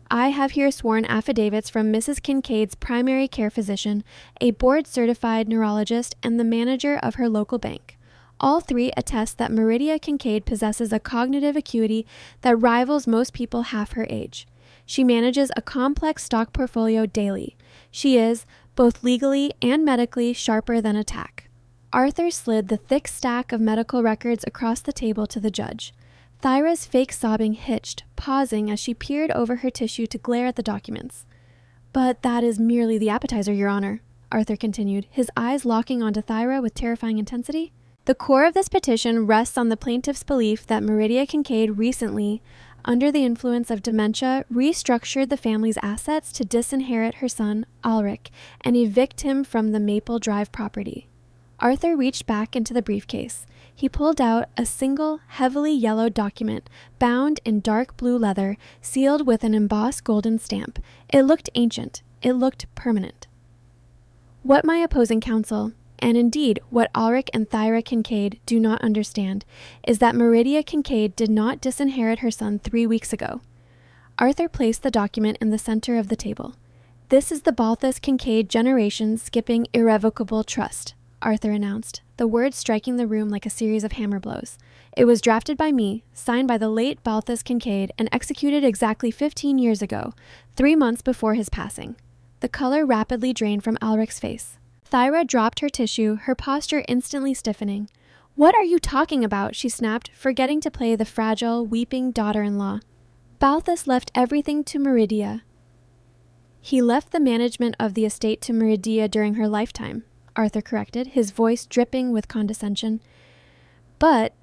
I have here sworn affidavits from Mrs. Kincaid's primary care physician, a board-certified neurologist, and the manager of her local bank. All three attest that Meridia Kincaid possesses a cognitive acuity that rivals most people half her age. She manages a complex stock portfolio daily. She is, both legally and medically, sharper than a tack. Arthur slid the thick stack of medical records across the table to the judge. Thyra's fake sobbing hitched, pausing as she peered over her tissue to glare at the documents. But that is merely the appetizer, Your Honor, Arthur continued, his eyes locking onto Thyra with terrifying intensity. The core of this petition rests on the plaintiff's belief that Meridia Kincaid recently, under the influence of dementia, restructured the family's assets to disinherit her son, Ulrich, and evict him from the Maple Drive property. Arthur reached back into the briefcase. He pulled out a single, heavily yellowed document, bound in dark blue leather, sealed with an embossed golden stamp. It looked ancient. It looked permanent. What my opposing counsel, and indeed what Ulrich and Thyra Kincaid do not understand, is that Meridia Kincaid did not disinherit her son 3 weeks ago. Arthur placed the document in the center of the table. This is the Balthus Kincaid Generation Skipping Irrevocable Trust, Arthur announced, the words striking the room like a series of hammer blows. It was drafted by me, signed by the late Balthus Kincaid, and executed exactly 15 years ago, 3 months before his passing. The color rapidly drained from Ulrich's face. Thyra dropped her tissue, her posture instantly stiffening. What are you talking about? She snapped, forgetting to play the fragile, weeping daughter-in-law. Balthus left everything to Meridia. He left the management of the estate to Meridia during her lifetime, Arthur corrected, his voice dripping with condescension. But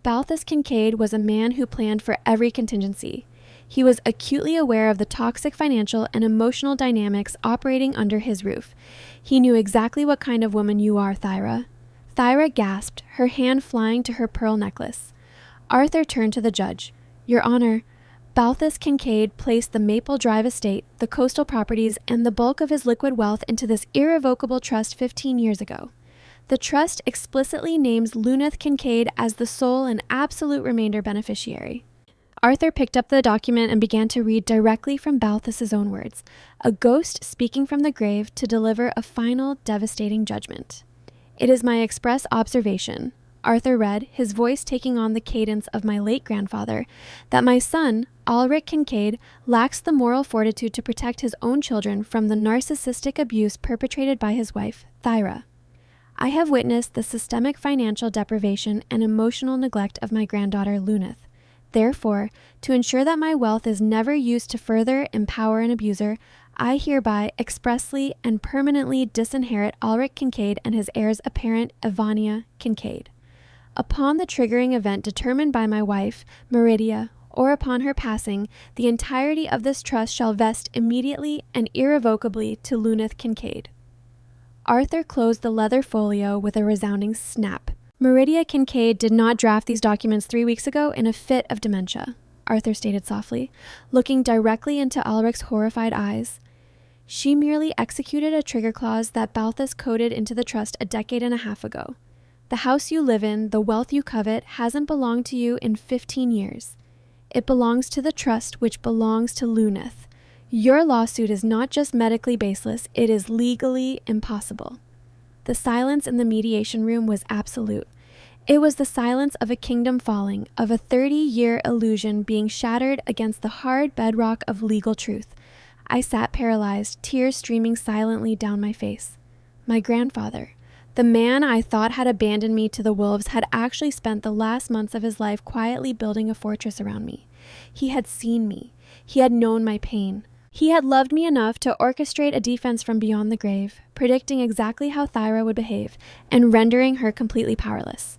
Balthus Kincaid was a man who planned for every contingency. He was acutely aware of the toxic financial and emotional dynamics operating under his roof. He knew exactly what kind of woman you are, Thyra. Thyra gasped, her hand flying to her pearl necklace. Arthur turned to the judge. Your Honor, Balthus Kincaid placed the Maple Drive estate, the coastal properties, and the bulk of his liquid wealth into this irrevocable trust 15 years ago. The trust explicitly names Luneth Kincaid as the sole and absolute remainder beneficiary. Arthur picked up the document and began to read directly from Balthus's own words, a ghost speaking from the grave to deliver a final, devastating judgment. It is my express observation, Arthur read, his voice taking on the cadence of my late grandfather, that my son, Ulrich Kincaid, lacks the moral fortitude to protect his own children from the narcissistic abuse perpetrated by his wife, Thyra. I have witnessed the systemic financial deprivation and emotional neglect of my granddaughter, Luneth. Therefore, to ensure that my wealth is never used to further empower an abuser, I hereby expressly and permanently disinherit Ulrich Kincaid and his heirs apparent, Ivania Kincaid. Upon the triggering event determined by my wife, Meridia, or upon her passing, the entirety of this trust shall vest immediately and irrevocably to Luneth Kincaid. Arthur closed the leather folio with a resounding snap. Meridia Kincaid did not draft these documents 3 weeks ago in a fit of dementia, Arthur stated softly, looking directly into Ulrich's horrified eyes. She merely executed a trigger clause that Balthus coded into the trust a decade and a half ago. The house you live in, the wealth you covet, hasn't belonged to you in 15 years. It belongs to the trust which belongs to Luneth. Your lawsuit is not just medically baseless, it is legally impossible. The silence in the mediation room was absolute. It was the silence of a kingdom falling, of a 30-year illusion being shattered against the hard bedrock of legal truth. I sat paralyzed, tears streaming silently down my face. My grandfather, the man I thought had abandoned me to the wolves, had actually spent the last months of his life quietly building a fortress around me. He had seen me. He had known my pain. He had loved me enough to orchestrate a defense from beyond the grave, predicting exactly how Thyra would behave, and rendering her completely powerless.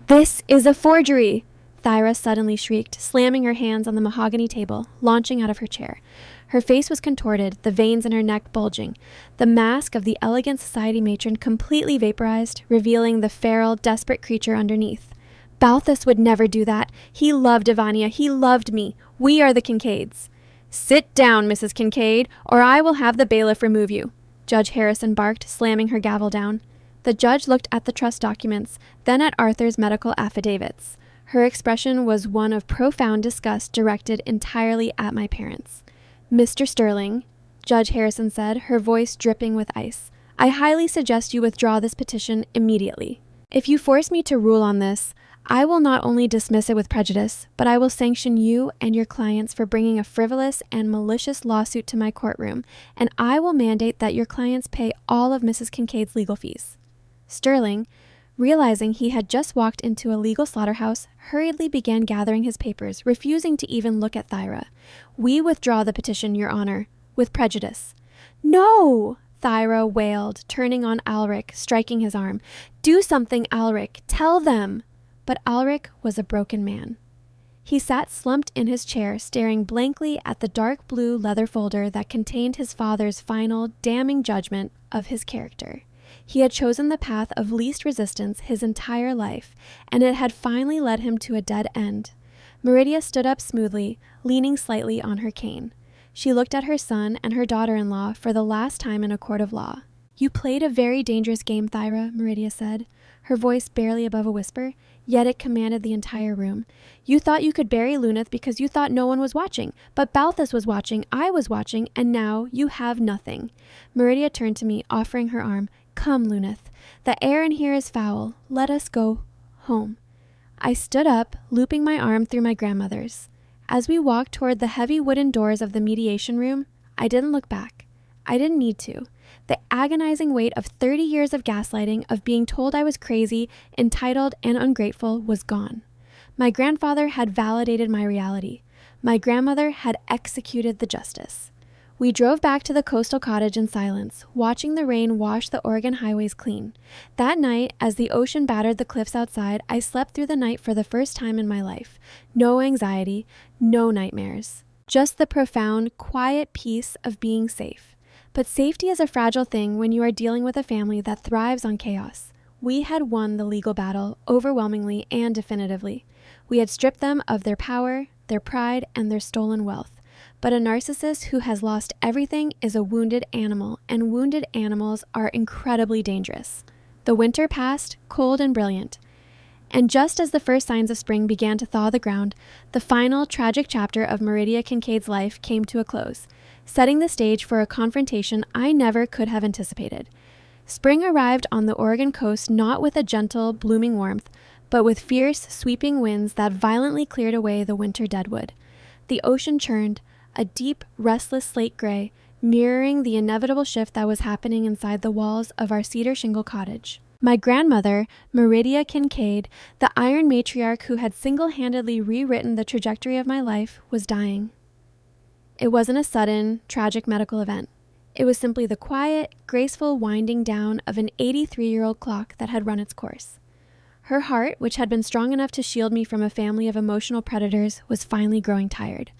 "This is a forgery!" Thyra suddenly shrieked, slamming her hands on the mahogany table, launching out of her chair. Her face was contorted, the veins in her neck bulging, the mask of the elegant society matron completely vaporized, revealing the feral, desperate creature underneath. "Balthus would never do that. He loved Ivania. He loved me. We are the Kincaids." "Sit down, Mrs. Kincaid, or I will have the bailiff remove you," Judge Harrison barked, slamming her gavel down. The judge looked at the trust documents, then at Arthur's medical affidavits. Her expression was one of profound disgust directed entirely at my parents. "Mr. Sterling," Judge Harrison said, her voice dripping with ice, "I highly suggest you withdraw this petition immediately. If you force me to rule on this, I will not only dismiss it with prejudice, but I will sanction you and your clients for bringing a frivolous and malicious lawsuit to my courtroom, and I will mandate that your clients pay all of Mrs. Kincaid's legal fees." Sterling, realizing he had just walked into a legal slaughterhouse, hurriedly began gathering his papers, refusing to even look at Thyra. "We withdraw the petition, Your Honor, with prejudice." "No!" Thyra wailed, turning on Alric, striking his arm. "Do something, Alric. Tell them." But Alric was a broken man. He sat slumped in his chair, staring blankly at the dark blue leather folder that contained his father's final, damning judgment of his character. He had chosen the path of least resistance his entire life, and it had finally led him to a dead end. Meridia stood up smoothly, leaning slightly on her cane. She looked at her son and her daughter-in-law for the last time in a court of law. "You played a very dangerous game, Thyra," Meridia said, her voice barely above a whisper, yet it commanded the entire room. "You thought you could bury Luneth because you thought no one was watching, but Balthus was watching, I was watching, and now you have nothing." Meridia turned to me, offering her arm. "Come, Luneth. The air in here is foul. Let us go home." I stood up, looping my arm through my grandmother's. As we walked toward the heavy wooden doors of the mediation room, I didn't look back. I didn't need to. The agonizing weight of 30 years of gaslighting, of being told I was crazy, entitled, and ungrateful was gone. My grandfather had validated my reality. My grandmother had executed the justice. We drove back to the coastal cottage in silence, watching the rain wash the Oregon highways clean. That night, as the ocean battered the cliffs outside, I slept through the night for the first time in my life. No anxiety, no nightmares. Just the profound, quiet peace of being safe. But safety is a fragile thing when you are dealing with a family that thrives on chaos. We had won the legal battle, overwhelmingly and definitively. We had stripped them of their power, their pride, and their stolen wealth. But a narcissist who has lost everything is a wounded animal, and wounded animals are incredibly dangerous. The winter passed, cold and brilliant. And just as the first signs of spring began to thaw the ground, the final tragic chapter of Meridia Kincaid's life came to a close, setting the stage for a confrontation I never could have anticipated. Spring arrived on the Oregon coast not with a gentle, blooming warmth, but with fierce, sweeping winds that violently cleared away the winter deadwood. The ocean churned, a deep, restless slate gray, mirroring the inevitable shift that was happening inside the walls of our cedar shingle cottage. My grandmother, Meridia Kincaid, the iron matriarch who had single-handedly rewritten the trajectory of my life, was dying. It wasn't a sudden, tragic medical event. It was simply the quiet, graceful winding down of an 83-year-old clock that had run its course. Her heart, which had been strong enough to shield me from a family of emotional predators, was finally growing tired.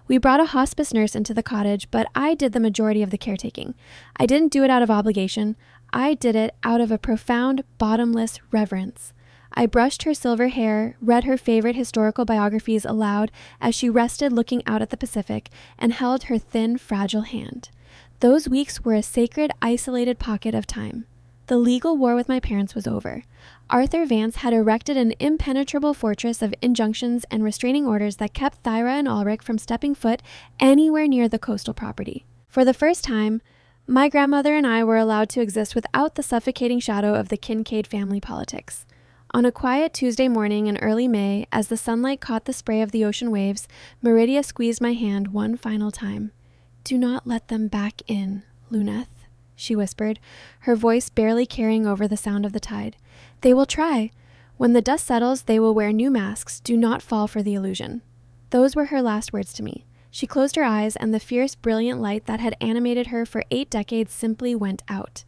We brought a hospice nurse into the cottage, but I did the majority of the caretaking. I didn't do it out of obligation. I did it out of a profound, bottomless reverence. I brushed her silver hair, read her favorite historical biographies aloud as she rested looking out at the Pacific, and held her thin, fragile hand. Those weeks were a sacred, isolated pocket of time. The legal war with my parents was over. Arthur Vance had erected an impenetrable fortress of injunctions and restraining orders that kept Thyra and Ulrich from stepping foot anywhere near the coastal property. For the first time, My grandmother and I were allowed to exist without the suffocating shadow of the Kincaid family politics. On a quiet Tuesday morning in early May, as the sunlight caught the spray of the ocean waves, Meridia squeezed my hand one final time. "Do not let them back in, Luneth," she whispered, her voice barely carrying over the sound of the tide. "They will try. When the dust settles, they will wear new masks. Do not fall for the illusion." Those were her last words to me. She closed her eyes, and the fierce, brilliant light that had animated her for 8 decades simply went out.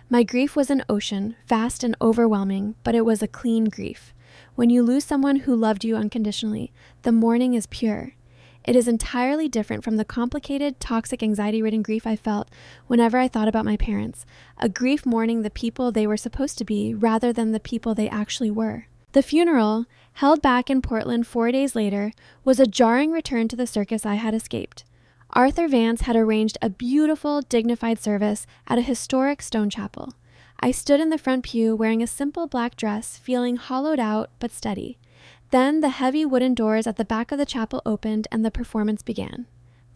My grief was an ocean, vast and overwhelming, but it was a clean grief. When you lose someone who loved you unconditionally, the mourning is pure. It is entirely different from the complicated, toxic, anxiety-ridden grief I felt whenever I thought about my parents, a grief mourning the people they were supposed to be rather than the people they actually were. The funeral, held back in Portland 4 days later, was a jarring return to the circus I had escaped. Arthur Vance had arranged a beautiful, dignified service at a historic stone chapel. I stood in the front pew wearing a simple black dress, feeling hollowed out but steady. Then the heavy wooden doors at the back of the chapel opened and the performance began.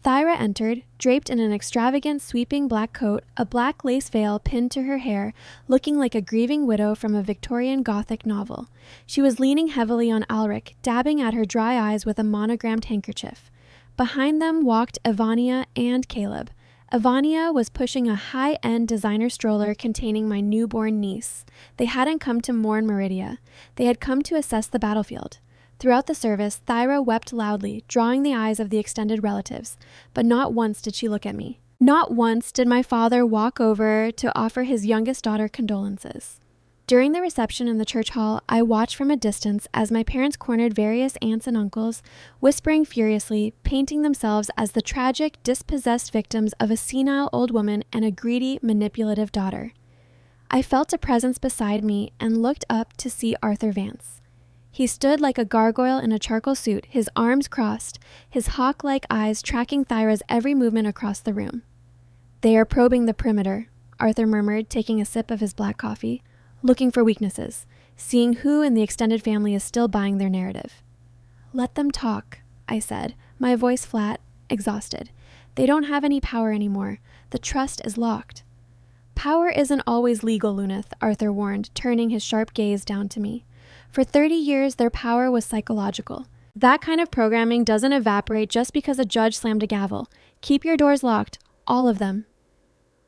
Thyra entered, draped in an extravagant sweeping black coat, a black lace veil pinned to her hair, looking like a grieving widow from a Victorian Gothic novel. She was leaning heavily on Alric, dabbing at her dry eyes with a monogrammed handkerchief. Behind them walked Ivania and Caleb. Ivania was pushing a high-end designer stroller containing my newborn niece. They hadn't come to mourn Meridia. They had come to assess the battlefield. Throughout the service, Thyra wept loudly, drawing the eyes of the extended relatives, but not once did she look at me. Not once did my father walk over to offer his youngest daughter condolences. During the reception in the church hall, I watched from a distance as my parents cornered various aunts and uncles, whispering furiously, painting themselves as the tragic, dispossessed victims of a senile old woman and a greedy, manipulative daughter. I felt a presence beside me and looked up to see Arthur Vance. He stood like a gargoyle in a charcoal suit, his arms crossed, his hawk-like eyes tracking Thyra's every movement across the room. "They are probing the perimeter," Arthur murmured, taking a sip of his black coffee, "looking for weaknesses, seeing who in the extended family is still buying their narrative." "Let them talk," I said, my voice flat, exhausted. "They don't have any power anymore. The trust is locked." "Power isn't always legal, Luneth," Arthur warned, turning his sharp gaze down to me. "For 30 years, their power was psychological. That kind of programming doesn't evaporate just because a judge slammed a gavel. Keep your doors locked, all of them."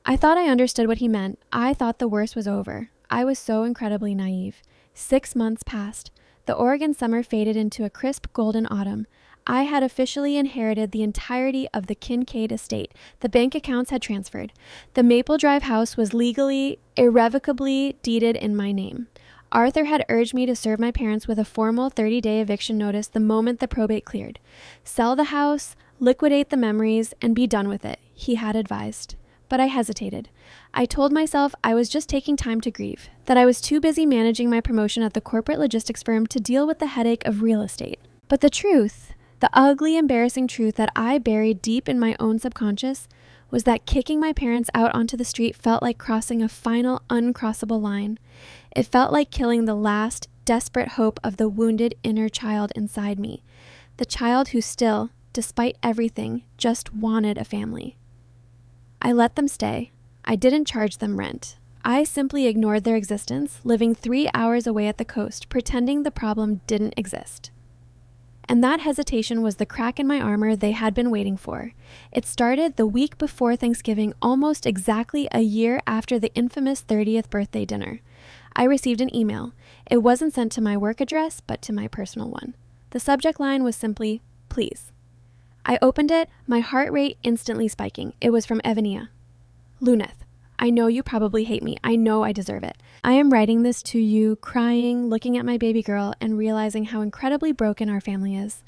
I thought I understood what he meant. I thought the worst was over. I was so incredibly naive. 6 months passed. The Oregon summer faded into a crisp golden autumn. I had officially inherited the entirety of the Kincaid estate. The bank accounts had transferred. The Maple Drive house was legally, irrevocably deeded in my name. Arthur had urged me to serve my parents with a formal 30-day eviction notice the moment the probate cleared. Sell the house, liquidate the memories, and be done with it, he had advised. But I hesitated. I told myself I was just taking time to grieve, that I was too busy managing my promotion at the corporate logistics firm to deal with the headache of real estate. But the truth, the ugly, embarrassing truth that I buried deep in my own subconscious, was that kicking my parents out onto the street felt like crossing a final, uncrossable line. It felt like killing the last, desperate hope of the wounded inner child inside me, the child who still, despite everything, just wanted a family. I let them stay. I didn't charge them rent. I simply ignored their existence, living 3 hours away at the coast, pretending the problem didn't exist. And that hesitation was the crack in my armor they had been waiting for. It started the week before Thanksgiving, almost exactly a year after the infamous 30th birthday dinner. I received an email. It wasn't sent to my work address, but to my personal one. The subject line was simply, "Please." I opened it, my heart rate instantly spiking. It was from Evania. "Luneth, I know you probably hate me. I know I deserve it. I am writing this to you, crying, looking at my baby girl, and realizing how incredibly broken our family is.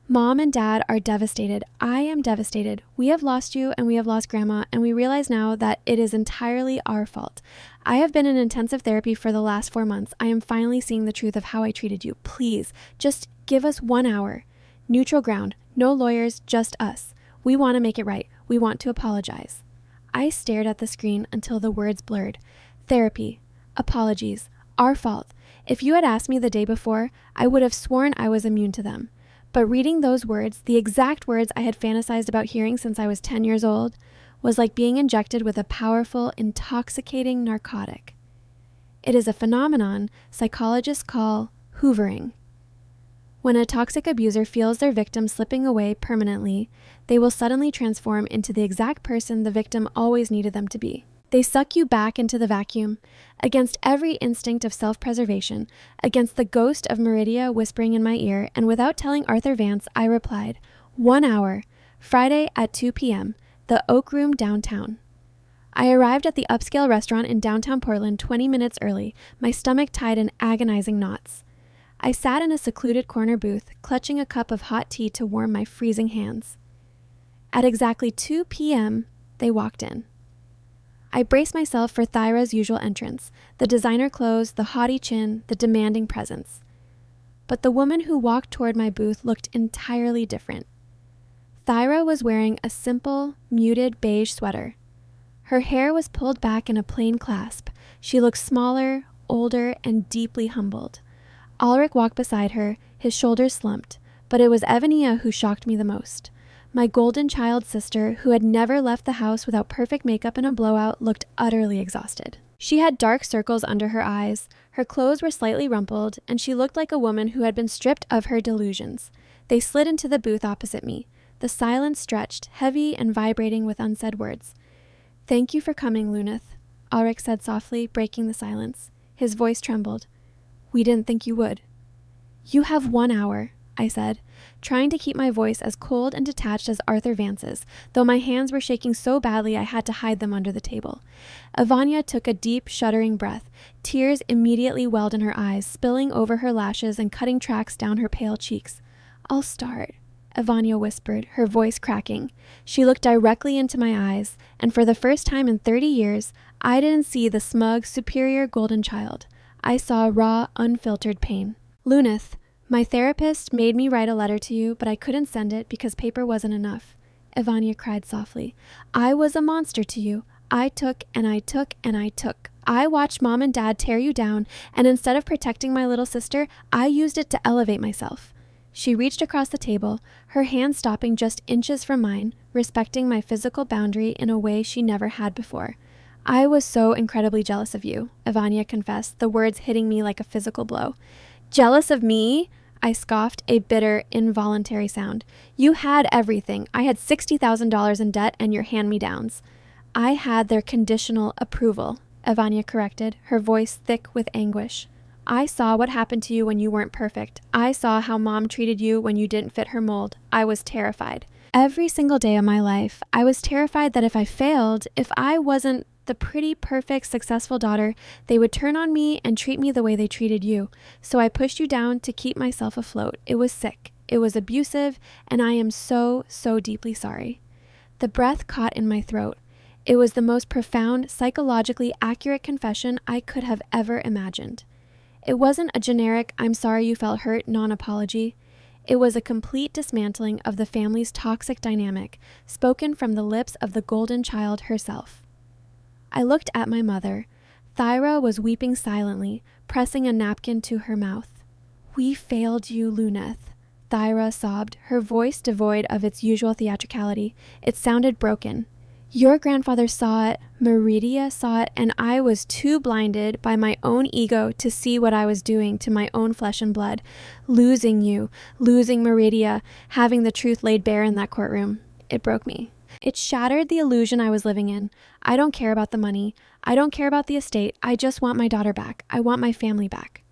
Mom and Dad are devastated. I am devastated. We have lost you and we have lost Grandma, and we realize now that it is entirely our fault. I have been in intensive therapy for the last 4 months. I am finally seeing the truth of how I treated you. Please, just give us 1 hour. Neutral ground. No lawyers, just us. We want to make it right. We want to apologize." I stared at the screen until the words blurred. Therapy. Apologies. Our fault. If you had asked me the day before, I would have sworn I was immune to them. But reading those words, the exact words I had fantasized about hearing since I was 10 years old, was like being injected with a powerful, intoxicating narcotic. It is a phenomenon psychologists call hoovering. When a toxic abuser feels their victim slipping away permanently, they will suddenly transform into the exact person the victim always needed them to be. They suck you back into the vacuum, against every instinct of self-preservation, against the ghost of Meridia whispering in my ear, and without telling Arthur Vance, I replied, 1 hour, Friday at 2 p.m., the Oak Room downtown. I arrived at the upscale restaurant in downtown Portland 20 minutes early, my stomach tied in agonizing knots. I sat in a secluded corner booth, clutching a cup of hot tea to warm my freezing hands. At exactly 2 p.m., they walked in. I braced myself for Thyra's usual entrance, the designer clothes, the haughty chin, the demanding presence. But the woman who walked toward my booth looked entirely different. Thyra was wearing a simple, muted beige sweater. Her hair was pulled back in a plain clasp. She looked smaller, older, and deeply humbled. Ulrich walked beside her, his shoulders slumped, but it was Evania who shocked me the most. My golden child sister, who had never left the house without perfect makeup and a blowout, looked utterly exhausted. She had dark circles under her eyes, her clothes were slightly rumpled, and she looked like a woman who had been stripped of her delusions. They slid into the booth opposite me. The silence stretched, heavy and vibrating with unsaid words. "Thank you for coming, Luneth," Ulrich said softly, breaking the silence. His voice trembled. "We didn't think you would." "You have 1 hour," I said, trying to keep my voice as cold and detached as Arthur Vance's, though my hands were shaking so badly I had to hide them under the table. Evania took a deep, shuddering breath. Tears immediately welled in her eyes, spilling over her lashes and cutting tracks down her pale cheeks. "I'll start," Evania whispered, her voice cracking. She looked directly into my eyes, and for the first time in 30 years, I didn't see the smug, superior golden child. I saw raw, unfiltered pain. "Luneth, my therapist made me write a letter to you, but I couldn't send it because paper wasn't enough," Evania cried softly. "I was a monster to you. I took and I took and I took. I watched Mom and Dad tear you down, and instead of protecting my little sister, I used it to elevate myself." She reached across the table, her hand stopping just inches from mine, respecting my physical boundary in a way she never had before. "I was so incredibly jealous of you," Evania confessed, the words hitting me like a physical blow. "Jealous of me?" I scoffed, a bitter, involuntary sound. "You had everything. I had $60,000 in debt and your hand-me-downs." "I had their conditional approval," Evania corrected, her voice thick with anguish. "I saw what happened to you when you weren't perfect. I saw how Mom treated you when you didn't fit her mold. I was terrified. Every single day of my life, I was terrified that if I failed, if I wasn't the pretty, perfect, successful daughter, they would turn on me and treat me the way they treated you. So I pushed you down to keep myself afloat. It was sick. It was abusive, and I am so, so deeply sorry." The breath caught in my throat. It was the most profound, psychologically accurate confession I could have ever imagined. It wasn't a generic, "I'm sorry you felt hurt," non-apology. It was a complete dismantling of the family's toxic dynamic, spoken from the lips of the golden child herself. I looked at my mother. Thyra was weeping silently, pressing a napkin to her mouth. "We failed you, Luneth," Thyra sobbed, her voice devoid of its usual theatricality. It sounded broken. "Your grandfather saw it, Meridia saw it, and I was too blinded by my own ego to see what I was doing to my own flesh and blood. Losing you, losing Meridia, having the truth laid bare in that courtroom. It broke me. It shattered the illusion I was living in. I don't care about the money. I don't care about the estate. I just want my daughter back. I want my family back."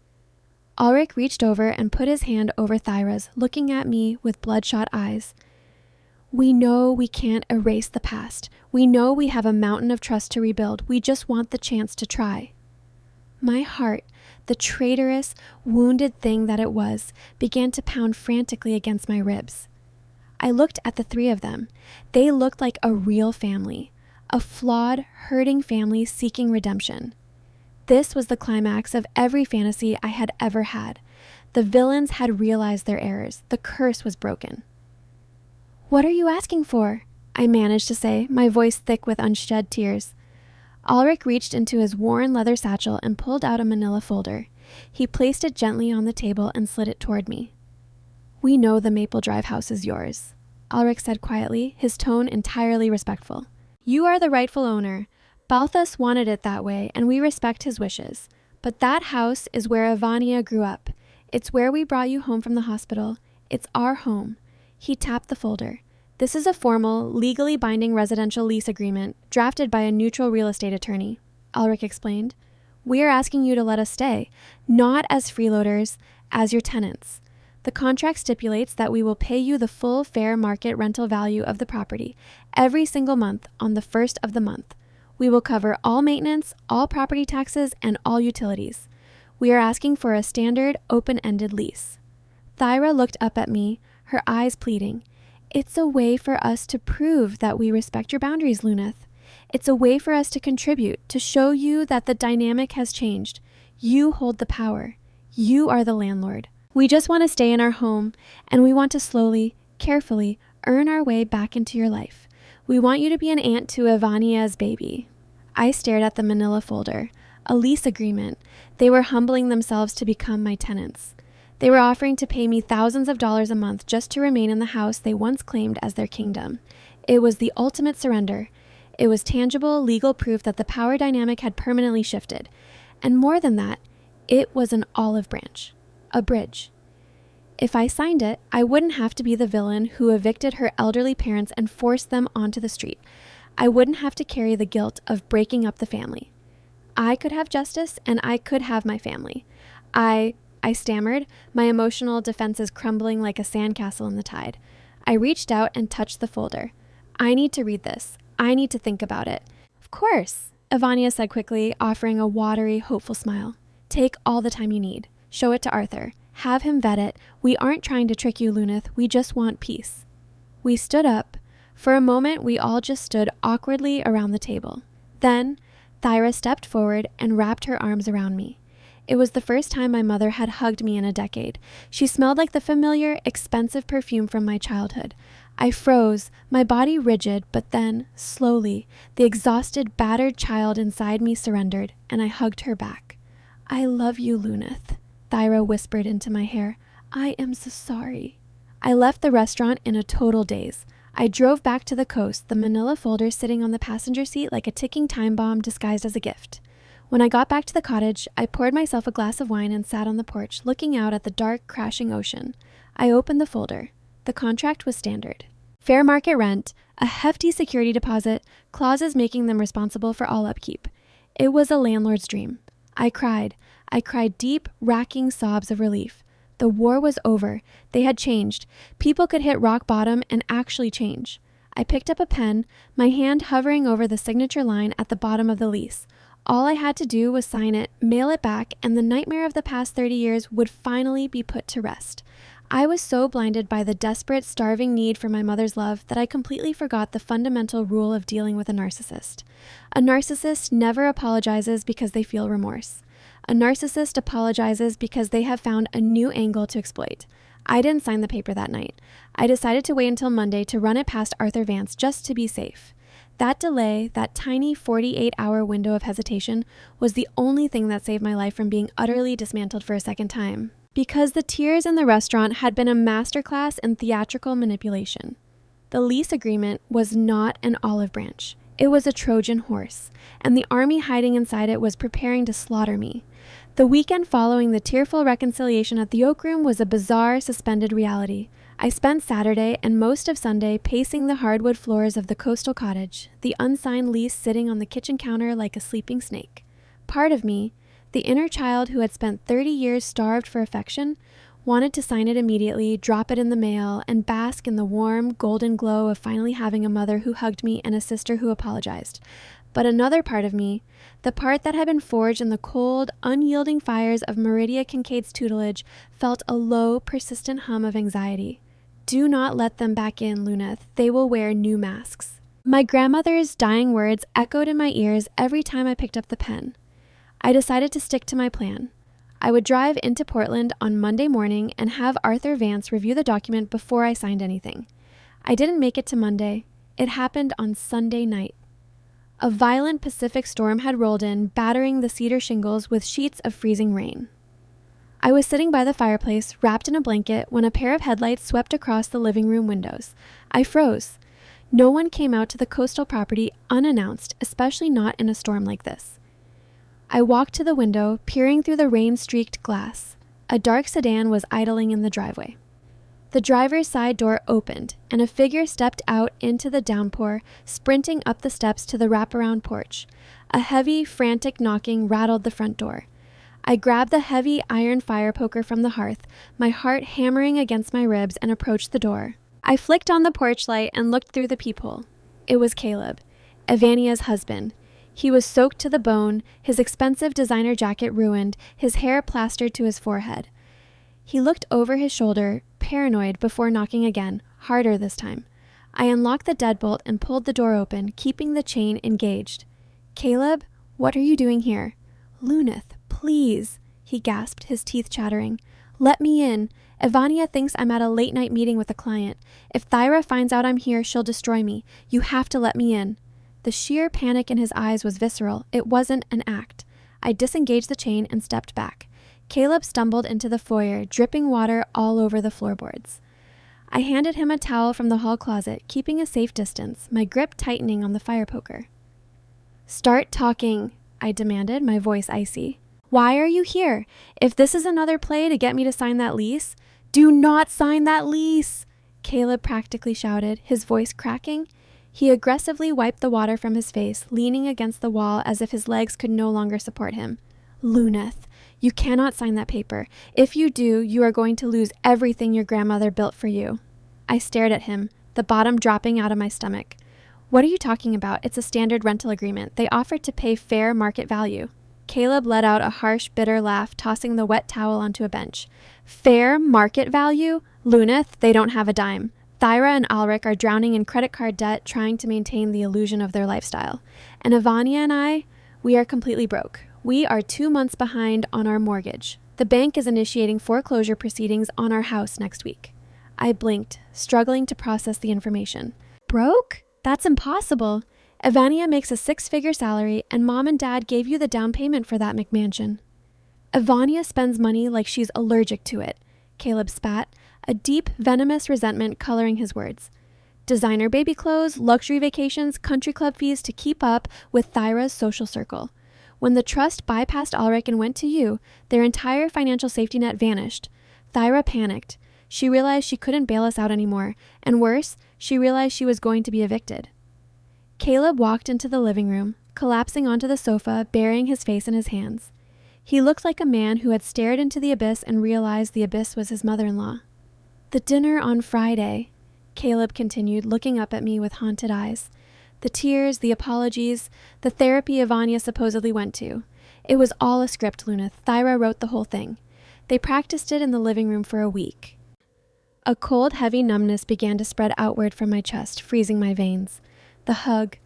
Ulrich reached over and put his hand over Thyra's, looking at me with bloodshot eyes. "We know we can't erase the past. We know we have a mountain of trust to rebuild. We just want the chance to try." My heart, the traitorous, wounded thing that it was, began to pound frantically against my ribs. I looked at the three of them. They looked like a real family, a flawed, hurting family seeking redemption. This was the climax of every fantasy I had ever had. The villains had realized their errors. The curse was broken. "What are you asking for?" I managed to say, my voice thick with unshed tears. Ulrich reached into his worn leather satchel and pulled out a manila folder. He placed it gently on the table and slid it toward me. "We know the Maple Drive house is yours," Ulrich said quietly, his tone entirely respectful. You are the rightful owner. Balthus wanted it that way, and we respect his wishes. But that house is where Ivania grew up. It's where we brought you home from the hospital. It's our home." He tapped the folder. "This is a formal, legally binding residential lease agreement drafted by a neutral real estate attorney," Ulrich explained. "We are asking you to let us stay, not as freeloaders, as your tenants. The contract stipulates that we will pay you the full fair market rental value of the property every single month on the first of the month. We will cover all maintenance, all property taxes, and all utilities. We are asking for a standard, open-ended lease." Thyra looked up at me, her eyes pleading. "It's a way for us to prove that we respect your boundaries, Luneth. It's a way for us to contribute, to show you that the dynamic has changed. You hold the power. You are the landlord. We just want to stay in our home, and we want to slowly, carefully earn our way back into your life. We want you to be an aunt to Ivania's baby." I stared at the manila folder. A lease agreement. They were humbling themselves to become my tenants. They were offering to pay me thousands of dollars a month just to remain in the house they once claimed as their kingdom. It was the ultimate surrender. It was tangible, legal proof that the power dynamic had permanently shifted. And more than that, it was an olive branch. A bridge. If I signed it, I wouldn't have to be the villain who evicted her elderly parents and forced them onto the street. I wouldn't have to carry the guilt of breaking up the family. I could have justice, and I could have my family. I stammered, my emotional defenses crumbling like a sandcastle in the tide. I reached out and touched the folder. "I need to read this. I need to think about it." "Of course," Ivania said quickly, offering a watery, hopeful smile. "Take all the time you need. Show it to Arthur. Have him vet it. We aren't trying to trick you, Luneth. We just want peace." We stood up. For a moment, we all just stood awkwardly around the table. Then, Thyra stepped forward and wrapped her arms around me. It was the first time my mother had hugged me in a decade. She smelled like the familiar, expensive perfume from my childhood. I froze, my body rigid, but then, slowly, the exhausted, battered child inside me surrendered, and I hugged her back. "I love you, Luneth," Thyra whispered into my hair. "I am so sorry." I left the restaurant in a total daze. I drove back to the coast, the manila folder sitting on the passenger seat like a ticking time bomb disguised as a gift. When I got back to the cottage, I poured myself a glass of wine and sat on the porch, looking out at the dark, crashing ocean. I opened the folder. The contract was standard. Fair market rent, a hefty security deposit, clauses making them responsible for all upkeep. It was a landlord's dream. I cried. I cried deep, racking sobs of relief. The war was over. They had changed. People could hit rock bottom and actually change. I picked up a pen, my hand hovering over the signature line at the bottom of the lease. All I had to do was sign it, mail it back, and the nightmare of the past 30 years would finally be put to rest. I was so blinded by the desperate, starving need for my mother's love that I completely forgot the fundamental rule of dealing with a narcissist. A narcissist never apologizes because they feel remorse. A narcissist apologizes because they have found a new angle to exploit. I didn't sign the paper that night. I decided to wait until Monday to run it past Arthur Vance just to be safe. That delay, that tiny 48-hour window of hesitation, was the only thing that saved my life from being utterly dismantled for a second time. Because the tears in the restaurant had been a masterclass in theatrical manipulation. The lease agreement was not an olive branch. It was a Trojan horse, and the army hiding inside it was preparing to slaughter me. The weekend following the tearful reconciliation at the Oak Room was a bizarre, suspended reality. I spent Saturday and most of Sunday pacing the hardwood floors of the coastal cottage, the unsigned lease sitting on the kitchen counter like a sleeping snake. Part of me, the inner child who had spent 30 years starved for affection, wanted to sign it immediately, drop it in the mail, and bask in the warm, golden glow of finally having a mother who hugged me and a sister who apologized. But another part of me, the part that had been forged in the cold, unyielding fires of Meridia Kincaid's tutelage, felt a low, persistent hum of anxiety. Do not let them back in, Luneth. They will wear new masks. My grandmother's dying words echoed in my ears every time I picked up the pen. I decided to stick to my plan. I would drive into Portland on Monday morning and have Arthur Vance review the document before I signed anything. I didn't make it to Monday. It happened on Sunday night. A violent Pacific storm had rolled in, battering the cedar shingles with sheets of freezing rain. I was sitting by the fireplace, wrapped in a blanket, when a pair of headlights swept across the living room windows. I froze. No one came out to the coastal property unannounced, especially not in a storm like this. I walked to the window, peering through the rain-streaked glass. A dark sedan was idling in the driveway. The driver's side door opened, and a figure stepped out into the downpour, sprinting up the steps to the wraparound porch. A heavy, frantic knocking rattled the front door. I grabbed the heavy iron fire poker from the hearth, my heart hammering against my ribs, and approached the door. I flicked on the porch light and looked through the peephole. It was Caleb, Evania's husband. He was soaked to the bone, his expensive designer jacket ruined, his hair plastered to his forehead. He looked over his shoulder, paranoid, before knocking again, harder this time. I unlocked the deadbolt and pulled the door open, keeping the chain engaged. "Caleb, what are you doing here?" "Luneth, please," he gasped, his teeth chattering. "Let me in. Evania thinks I'm at a late-night meeting with a client. If Thyra finds out I'm here, she'll destroy me. You have to let me in." The sheer panic in his eyes was visceral. It wasn't an act. I disengaged the chain and stepped back. Caleb stumbled into the foyer, dripping water all over the floorboards. I handed him a towel from the hall closet, keeping a safe distance, my grip tightening on the fire poker. "Start talking," I demanded, my voice icy. "Why are you here? If this is another play to get me to sign that lease..." "Do not sign that lease!" Caleb practically shouted, his voice cracking. He aggressively wiped the water from his face, leaning against the wall as if his legs could no longer support him. "Luneth, you cannot sign that paper. If you do, you are going to lose everything your grandmother built for you." I stared at him, the bottom dropping out of my stomach. "What are you talking about? It's a standard rental agreement. They offered to pay fair market value." Caleb let out a harsh, bitter laugh, tossing the wet towel onto a bench. "Fair market value? Luneth, they don't have a dime. Thyra and Alric are drowning in credit card debt trying to maintain the illusion of their lifestyle. And Evania and I, we are completely broke. We are 2 months behind on our mortgage. The bank is initiating foreclosure proceedings on our house next week." I blinked, struggling to process the information. "Broke? That's impossible. Evania makes a 6-figure salary, and Mom and Dad gave you the down payment for that McMansion." "Evania spends money like she's allergic to it," Caleb spat, a deep, venomous resentment coloring his words. "Designer baby clothes, luxury vacations, country club fees to keep up with Thyra's social circle. When the trust bypassed Ulrich and went to you, their entire financial safety net vanished. Thyra panicked. She realized she couldn't bail us out anymore, and worse, she realized she was going to be evicted." Caleb walked into the living room, collapsing onto the sofa, burying his face in his hands. He looked like a man who had stared into the abyss and realized the abyss was his mother-in-law. "The dinner on Friday," Caleb continued, looking up at me with haunted eyes. "The tears, the apologies, the therapy Evania supposedly went to. It was all a script, Luneth. Thyra wrote the whole thing. They practiced it in the living room for a week." A cold, heavy numbness began to spread outward from my chest, freezing my veins. The hug,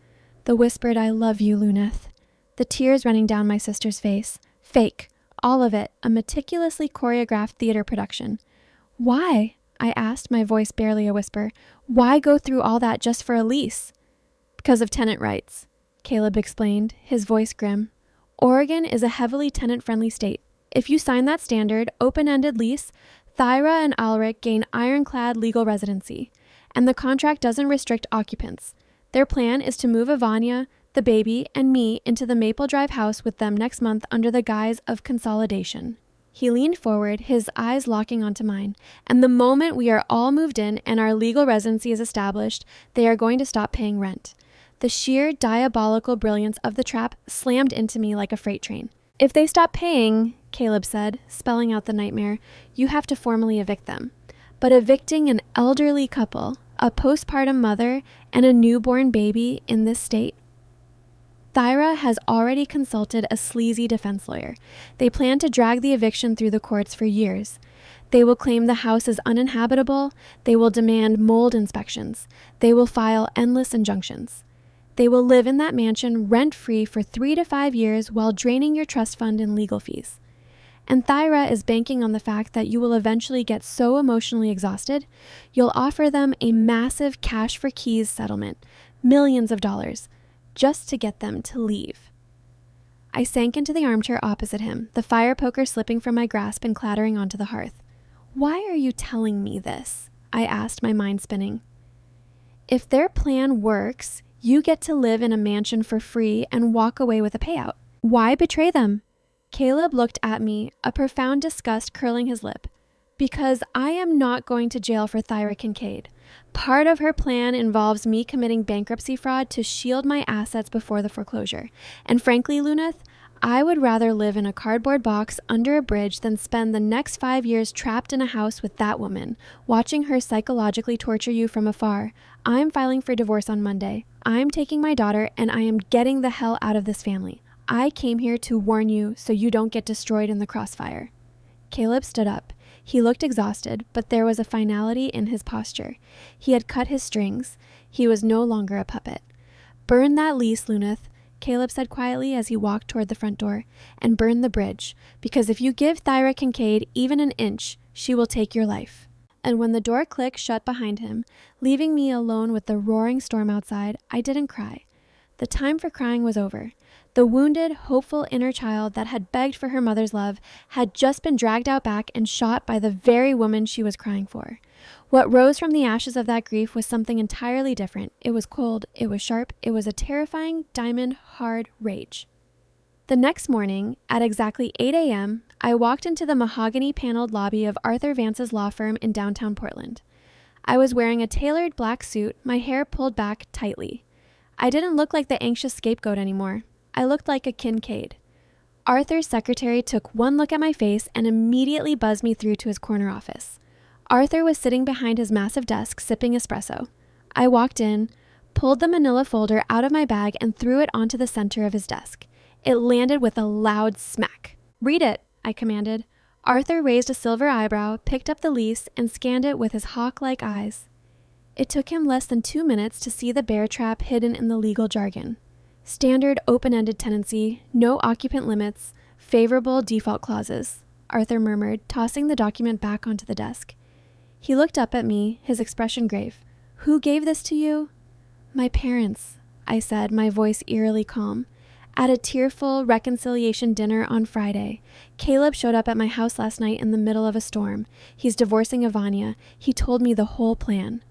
the whispered "I love you, Luneth," the tears running down my sister's face. Fake, all of it, a meticulously choreographed theater production. "Why?" I asked, my voice barely a whisper. "Why go through all that just for a lease?" "Because of tenant rights," Caleb explained, his voice grim. "Oregon is a heavily tenant-friendly state. If you sign that standard, open-ended lease, Thyra and Alric gain ironclad legal residency, and the contract doesn't restrict occupants. Their plan is to move Evania, the baby, and me into the Maple Drive house with them next month under the guise of consolidation." He leaned forward, his eyes locking onto mine. "And the moment we are all moved in and our legal residency is established, they are going to stop paying rent." The sheer diabolical brilliance of the trap slammed into me like a freight train. "If they stop paying," Caleb said, spelling out the nightmare, "you have to formally evict them. But evicting an elderly couple, a postpartum mother, and a newborn baby in this state?" Thyra has already consulted a sleazy defense lawyer. They plan to drag the eviction through the courts for years. They will claim the house is uninhabitable. They will demand mold inspections. They will file endless injunctions. They will live in that mansion rent-free for 3 to 5 years while draining your trust fund in legal fees. And Thyra is banking on the fact that you will eventually get so emotionally exhausted, you'll offer them a massive cash-for-keys settlement, millions of dollars, just to get them to leave. I sank into the armchair opposite him, the fire poker slipping from my grasp and clattering onto the hearth. "Why are you telling me this?" I asked, my mind spinning. If their plan works, you get to live in a mansion for free and walk away with a payout. Why betray them? Caleb looked at me, a profound disgust curling his lip. Because I am not going to jail for Thyra Kincaid. Part of her plan involves me committing bankruptcy fraud to shield my assets before the foreclosure. And frankly, Luneth, I would rather live in a cardboard box under a bridge than spend the next 5 years trapped in a house with that woman, watching her psychologically torture you from afar. I'm filing for divorce on Monday. I'm taking my daughter, and I am getting the hell out of this family. I came here to warn you so you don't get destroyed in the crossfire. Caleb stood up. He looked exhausted, but there was a finality in his posture. He had cut his strings. He was no longer a puppet. Burn that lease, Luneth, Caleb said quietly as he walked toward the front door, and burn the bridge, because if you give Thyra Kincaid even an inch, she will take your life. And when the door clicked shut behind him, leaving me alone with the roaring storm outside, I didn't cry. The time for crying was over. The wounded, hopeful inner child that had begged for her mother's love had just been dragged out back and shot by the very woman she was crying for. What rose from the ashes of that grief was something entirely different. It was cold, it was sharp, it was a terrifying, diamond, hard rage. The next morning, at exactly 8 a.m., I walked into the mahogany-paneled lobby of Arthur Vance's law firm in downtown Portland. I was wearing a tailored black suit, my hair pulled back tightly. I didn't look like the anxious scapegoat anymore. I looked like a Kincaid. Arthur's secretary took one look at my face and immediately buzzed me through to his corner office. Arthur was sitting behind his massive desk, sipping espresso. I walked in, pulled the manila folder out of my bag, and threw it onto the center of his desk. It landed with a loud smack. "Read it," I commanded. Arthur raised a silver eyebrow, picked up the lease, and scanned it with his hawk-like eyes. It took him less than 2 minutes to see the bear trap hidden in the legal jargon. Standard open-ended tenancy, no occupant limits, favorable default clauses, Arthur murmured, tossing the document back onto the desk. He looked up at me, his expression grave. "Who gave this to you?" "My parents," I said, my voice eerily calm. "At a tearful reconciliation dinner on Friday. Caleb showed up at my house last night in the middle of a storm. He's divorcing Ivania. He told me the whole plan."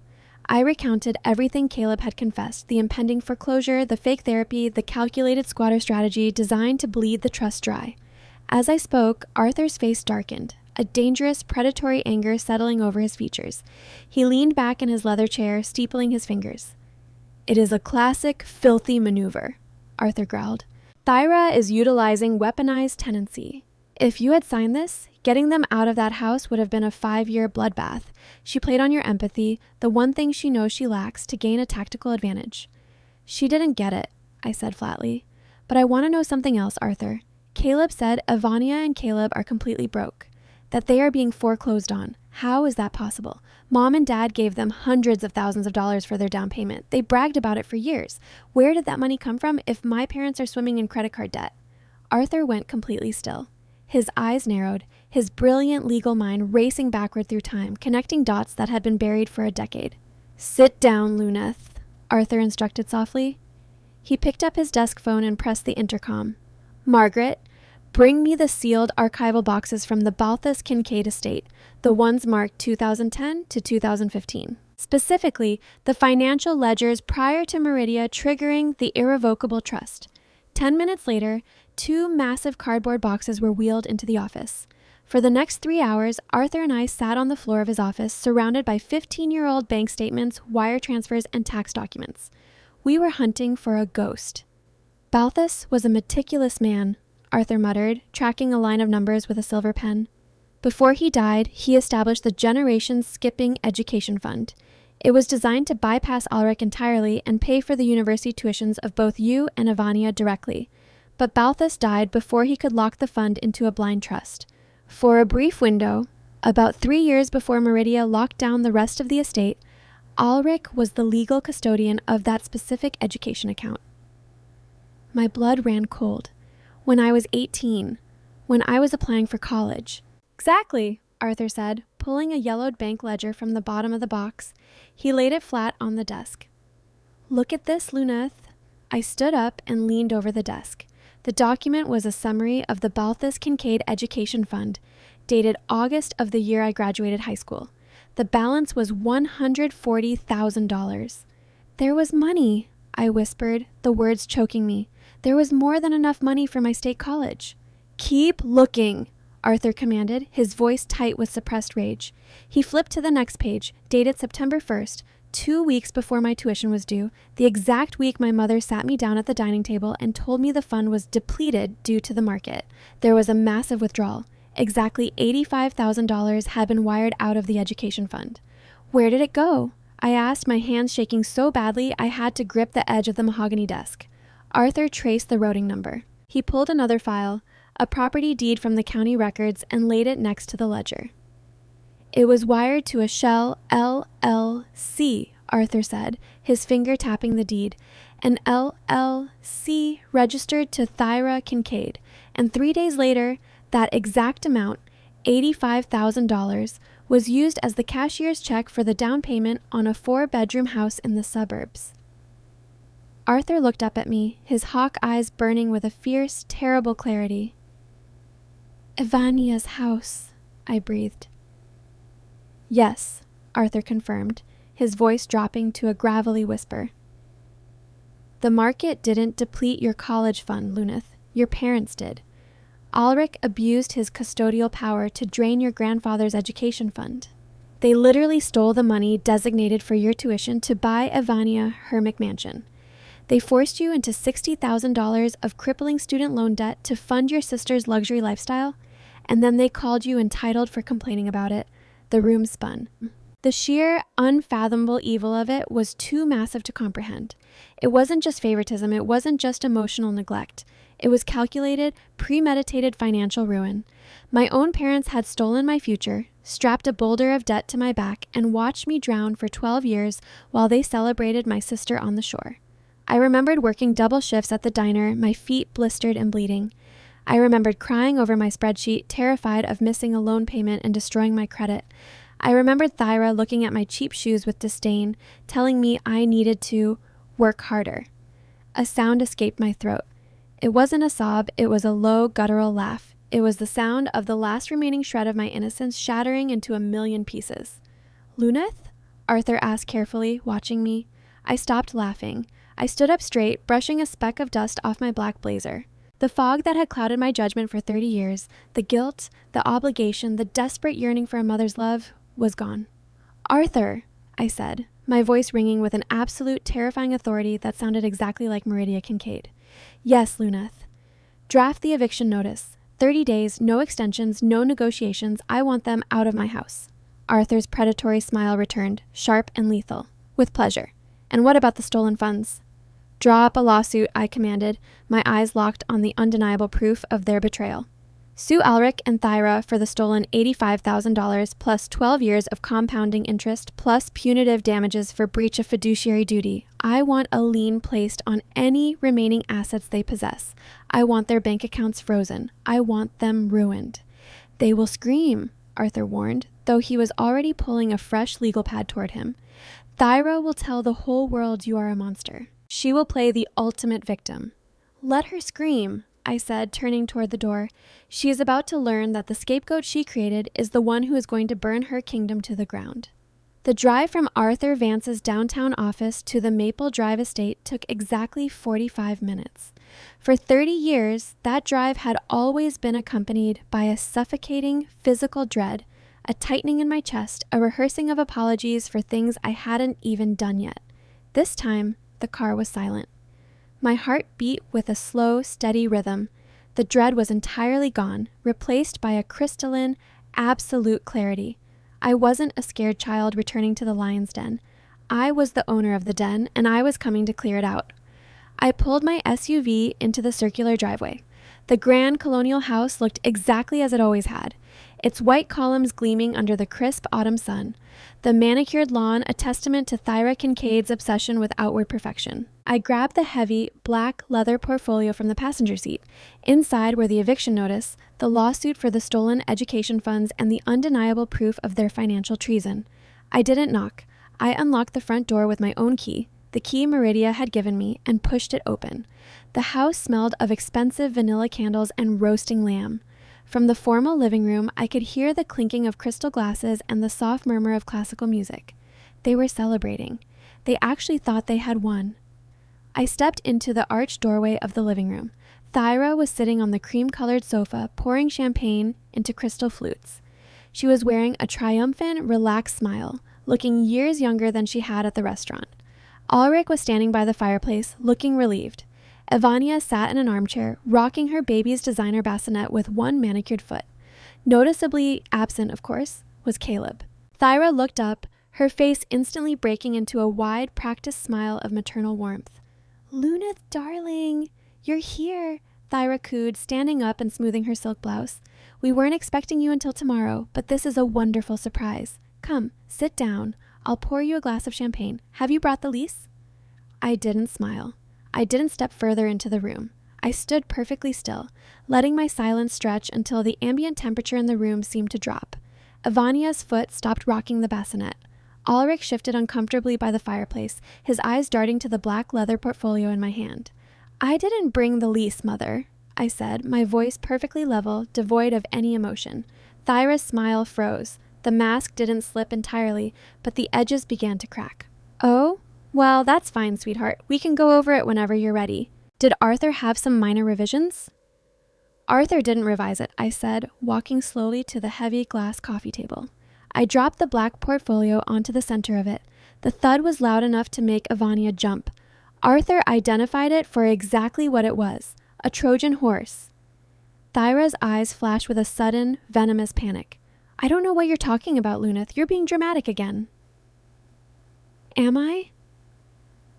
I recounted everything Caleb had confessed, the impending foreclosure, the fake therapy, the calculated squatter strategy designed to bleed the trust dry. As I spoke, Arthur's face darkened, a dangerous, predatory anger settling over his features. He leaned back in his leather chair, steepling his fingers. "It is a classic, filthy maneuver," Arthur growled. "Thyra is utilizing weaponized tenancy. If you had signed this, getting them out of that house would have been a 5-year bloodbath. She played on your empathy, the one thing she knows she lacks, to gain a tactical advantage." "She didn't get it," I said flatly. "But I want to know something else, Arthur. Caleb said Ivania and Caleb are completely broke, that they are being foreclosed on. How is that possible? Mom and Dad gave them hundreds of thousands of dollars for their down payment. They bragged about it for years. Where did that money come from if my parents are swimming in credit card debt?" Arthur went completely still. His eyes narrowed, his brilliant legal mind racing backward through time, connecting dots that had been buried for a decade. "Sit down, Luneth," Arthur instructed softly. He picked up his desk phone and pressed the intercom. "Margaret, bring me the sealed archival boxes from the Balthus Kincaid estate, the ones marked 2010 to 2015. Specifically, the financial ledgers prior to Meridia triggering the irrevocable trust." 10 minutes later, 2 massive cardboard boxes were wheeled into the office. For the next 3 hours, Arthur and I sat on the floor of his office, surrounded by 15-year-old bank statements, wire transfers, and tax documents. We were hunting for a ghost. "Balthus was a meticulous man," Arthur muttered, tracking a line of numbers with a silver pen. "Before he died, he established the Generation Skipping Education Fund. It was designed to bypass Ulrich entirely and pay for the university tuitions of both you and Ivania directly. But Balthus died before he could lock the fund into a blind trust. For a brief window, about 3 years before Meridia locked down the rest of the estate, Ulrich was the legal custodian of that specific education account." My blood ran cold. When I was 18, when I was applying for college. "Exactly," Arthur said, pulling a yellowed bank ledger from the bottom of the box. He laid it flat on the desk. "Look at this, Luneth." I stood up and leaned over the desk. The document was a summary of the Balthus Kincaid Education Fund, dated August of the year I graduated high school. The balance was $140,000. There was money, I whispered, the words choking me. There was more than enough money for my state college. Keep looking, Arthur commanded, his voice tight with suppressed rage. He flipped to the next page, dated September 1st, 2 weeks before my tuition was due, the exact week my mother sat me down at the dining table and told me the fund was depleted due to the market. There was a massive withdrawal. Exactly $85,000 had been wired out of the education fund. Where did it go? I asked, my hands shaking so badly I had to grip the edge of the mahogany desk. Arthur traced the routing number. He pulled another file, a property deed from the county records, and laid it next to the ledger. It was wired to a Shell LLC, Arthur said, his finger tapping the deed. An LLC registered to Thyra Kincaid, and 3 days later, that exact amount, $85,000, was used as the cashier's check for the down payment on a 4-bedroom house in the suburbs. Arthur looked up at me, his hawk eyes burning with a fierce, terrible clarity. Ivania's house, I breathed. Yes, Arthur confirmed, his voice dropping to a gravelly whisper. The market didn't deplete your college fund, Luneth. Your parents did. Ulrich abused his custodial power to drain your grandfather's education fund. They literally stole the money designated for your tuition to buy Ivania her McMansion. They forced you into $60,000 of crippling student loan debt to fund your sister's luxury lifestyle, and then they called you entitled for complaining about it. The room spun. The sheer, unfathomable evil of it was too massive to comprehend. It wasn't just favoritism, it wasn't just emotional neglect. It was calculated, premeditated financial ruin. My own parents had stolen my future, strapped a boulder of debt to my back, and watched me drown for 12 years while they celebrated my sister on the shore. I remembered working double shifts at the diner, my feet blistered and bleeding. I remembered crying over my spreadsheet, terrified of missing a loan payment and destroying my credit. I remembered Thyra looking at my cheap shoes with disdain, telling me I needed to work harder. A sound escaped my throat. It wasn't a sob, it was a low, guttural laugh. It was the sound of the last remaining shred of my innocence shattering into a million pieces. Luneth? Arthur asked carefully, watching me. I stopped laughing. I stood up straight, brushing a speck of dust off my black blazer. The fog that had clouded my judgment for 30 years, the guilt, the obligation, the desperate yearning for a mother's love, was gone. Arthur, I said, my voice ringing with an absolute, terrifying authority that sounded exactly like Meridia Kincaid. Yes, Luneth. Draft the eviction notice. 30 days, no extensions, no negotiations. I want them out of my house. Arthur's predatory smile returned, sharp and lethal. With pleasure. And what about the stolen funds? Draw up a lawsuit, I commanded, my eyes locked on the undeniable proof of their betrayal. Sue Ulrich and Thyra for the stolen $85,000 plus 12 years of compounding interest plus punitive damages for breach of fiduciary duty. I want a lien placed on any remaining assets they possess. I want their bank accounts frozen. I want them ruined. They will scream, Arthur warned, though he was already pulling a fresh legal pad toward him. Thyra will tell the whole world you are a monster. She will play the ultimate victim. Let her scream, I said, turning toward the door. She is about to learn that the scapegoat she created is the one who is going to burn her kingdom to the ground. The drive from Arthur Vance's downtown office to the Maple Drive estate took exactly 45 minutes. For 30 years, that drive had always been accompanied by a suffocating physical dread, a tightening in my chest, a rehearsing of apologies for things I hadn't even done yet. This time, the car was silent. My heart beat with a slow, steady rhythm. The dread was entirely gone, replaced by a crystalline, absolute clarity. I wasn't a scared child returning to the lion's den. I was the owner of the den, and I was coming to clear it out. I pulled my SUV into the circular driveway. The grand colonial house looked exactly as it always had, its white columns gleaming under the crisp autumn sun, the manicured lawn a testament to Thyra Kincaid's obsession with outward perfection. I grabbed the heavy, black leather portfolio from the passenger seat. Inside were the eviction notice, the lawsuit for the stolen education funds, and the undeniable proof of their financial treason. I didn't knock. I unlocked the front door with my own key, the key Meridia had given me, and pushed it open. The house smelled of expensive vanilla candles and roasting lamb. From the formal living room, I could hear the clinking of crystal glasses and the soft murmur of classical music. They were celebrating. They actually thought they had won. I stepped into the arched doorway of the living room. Thyra was sitting on the cream-colored sofa, pouring champagne into crystal flutes. She was wearing a triumphant, relaxed smile, looking years younger than she had at the restaurant. Ulrich was standing by the fireplace, looking relieved. Ivania sat in an armchair, rocking her baby's designer bassinet with one manicured foot. Noticeably absent, of course, was Caleb. Thyra looked up, her face instantly breaking into a wide, practiced smile of maternal warmth. "Lunith, darling, you're here," Thyra cooed, standing up and smoothing her silk blouse. "We weren't expecting you until tomorrow, but this is a wonderful surprise. Come, sit down. I'll pour you a glass of champagne. Have you brought the lease?" I didn't smile. I didn't step further into the room. I stood perfectly still, letting my silence stretch until the ambient temperature in the room seemed to drop. Ivania's foot stopped rocking the bassinet. Ulrich shifted uncomfortably by the fireplace, his eyes darting to the black leather portfolio in my hand. "I didn't bring the lease, Mother," I said, my voice perfectly level, devoid of any emotion. Thyra's smile froze. The mask didn't slip entirely, but the edges began to crack. "Oh? Well, that's fine, sweetheart. We can go over it whenever you're ready. Did Arthur have some minor revisions?" "Arthur didn't revise it," I said, walking slowly to the heavy glass coffee table. I dropped the black portfolio onto the center of it. The thud was loud enough to make Ivania jump. Arthur identified it for exactly what it was, a Trojan horse. Thyra's eyes flashed with a sudden, venomous panic. "I don't know what you're talking about, Lunith. You're being dramatic again." "Am I?"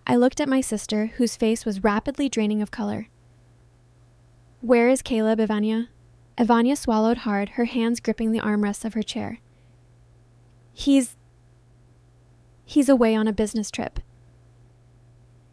I looked at my sister, whose face was rapidly draining of color. "Where is Caleb, Ivania?" Ivania swallowed hard, her hands gripping the armrests of her chair. He's away on a business trip."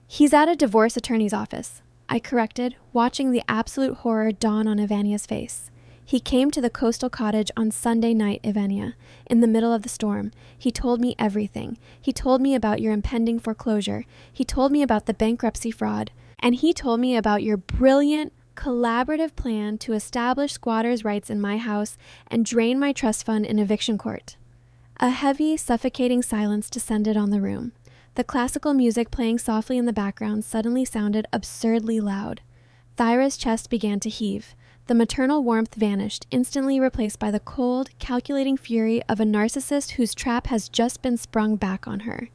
"He's at a divorce attorney's office," I corrected, watching the absolute horror dawn on Ivania's face. "He came to the coastal cottage on Sunday night, Ivania, in the middle of the storm. He told me everything. He told me about your impending foreclosure. He told me about the bankruptcy fraud. And he told me about your brilliant, collaborative plan to establish squatters' rights in my house and drain my trust fund in eviction court." A heavy, suffocating silence descended on the room. The classical music playing softly in the background suddenly sounded absurdly loud. Thyra's chest began to heave. The maternal warmth vanished, instantly replaced by the cold, calculating fury of a narcissist whose trap has just been sprung back on her.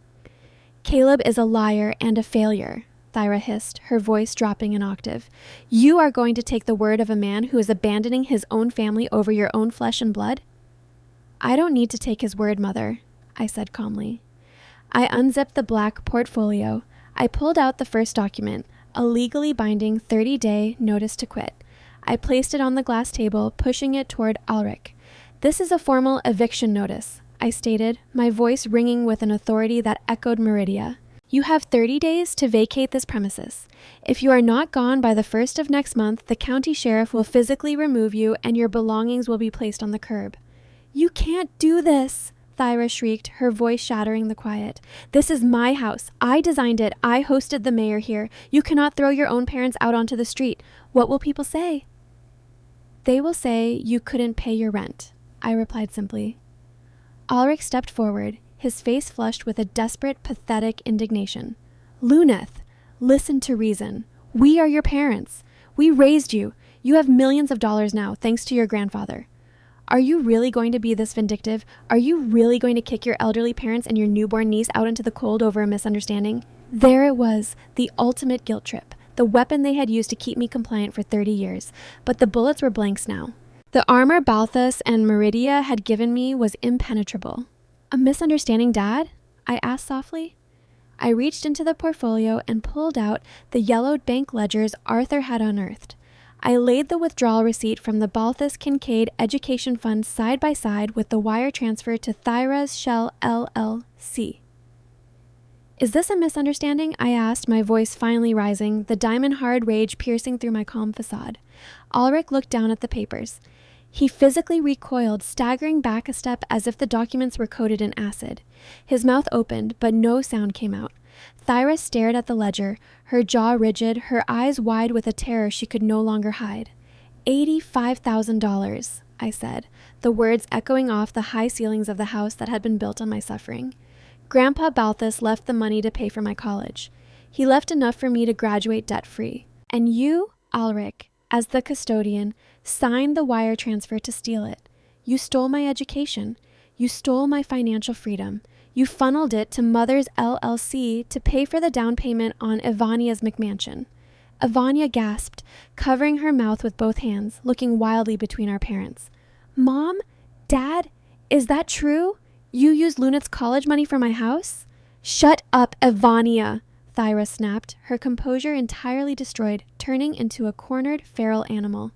"Caleb is a liar and a failure," Thyra hissed, her voice dropping an octave. "You are going to take the word of a man who is abandoning his own family over your own flesh and blood?" "I don't need to take his word, Mother," I said calmly. I unzipped the black portfolio. I pulled out the first document, a legally binding 30-day notice to quit. I placed it on the glass table, pushing it toward Ulrich. "This is a formal eviction notice," I stated, my voice ringing with an authority that echoed Meridia. "You have 30 days to vacate this premises. If you are not gone by the 1st of next month, the county sheriff will physically remove you and your belongings will be placed on the curb." "You can't do this," Thyra shrieked, her voice shattering the quiet. "This is my house. I designed it. I hosted the mayor here. You cannot throw your own parents out onto the street. What will people say?" "They will say you couldn't pay your rent," I replied simply. Ulrich stepped forward, his face flushed with a desperate, pathetic indignation. "Lunith, listen to reason. We are your parents. We raised you. You have millions of dollars now, thanks to your grandfather. Are you really going to be this vindictive? Are you really going to kick your elderly parents and your newborn niece out into the cold over a misunderstanding?" There it was, the ultimate guilt trip, the weapon they had used to keep me compliant for 30 years. But the bullets were blanks now. The armor Balthus and Meridia had given me was impenetrable. "A misunderstanding, Dad?" I asked softly. I reached into the portfolio and pulled out the yellowed bank ledgers Arthur had unearthed. I laid the withdrawal receipt from the Balthus Kincaid Education Fund side by side with the wire transfer to Thyra's Shell LLC. "Is this a misunderstanding?" I asked, my voice finally rising, the diamond-hard rage piercing through my calm facade. Ulrich looked down at the papers. He physically recoiled, staggering back a step as if the documents were coated in acid. His mouth opened, but no sound came out. Thyra stared at the ledger, her jaw rigid, her eyes wide with a terror she could no longer hide. $85,000, I said, the words echoing off the high ceilings of the house that had been built on my suffering. Grandpa Balthus left the money to pay for my college. He left enough for me to graduate debt-free. And you, Ulrich, as the custodian, signed the wire transfer to steal it. You stole my education. You stole my financial freedom. You funneled it to Mother's LLC to pay for the down payment on Ivania's McMansion. Ivania gasped, covering her mouth with both hands, looking wildly between our parents. Mom? Dad? Is that true? You used Lunet's college money for my house? Shut up, Ivania, Thyra snapped, her composure entirely destroyed, turning into a cornered feral animal.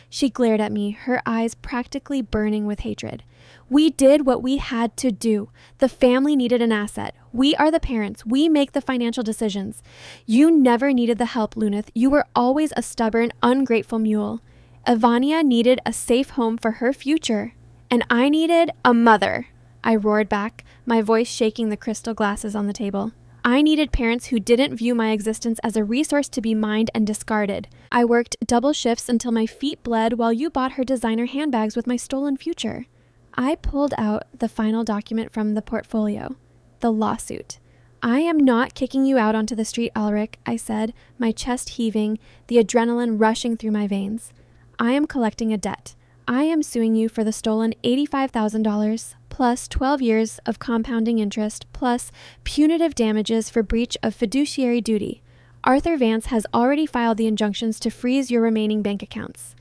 She glared at me, her eyes practically burning with hatred. We did what we had to do. The family needed an asset. We are the parents. We make the financial decisions. You never needed the help, Luneth. You were always a stubborn, ungrateful mule. Ivania needed a safe home for her future. And I needed a mother, I roared back, my voice shaking the crystal glasses on the table. I needed parents who didn't view my existence as a resource to be mined and discarded. I worked double shifts until my feet bled while you bought her designer handbags with my stolen future. I pulled out the final document from the portfolio, the lawsuit. I am not kicking you out onto the street, Ulrich, I said, my chest heaving, the adrenaline rushing through my veins. I am collecting a debt. I am suing you for the stolen $85,000, plus 12 years of compounding interest, plus punitive damages for breach of fiduciary duty. Arthur Vance has already filed the injunctions to freeze your remaining bank accounts.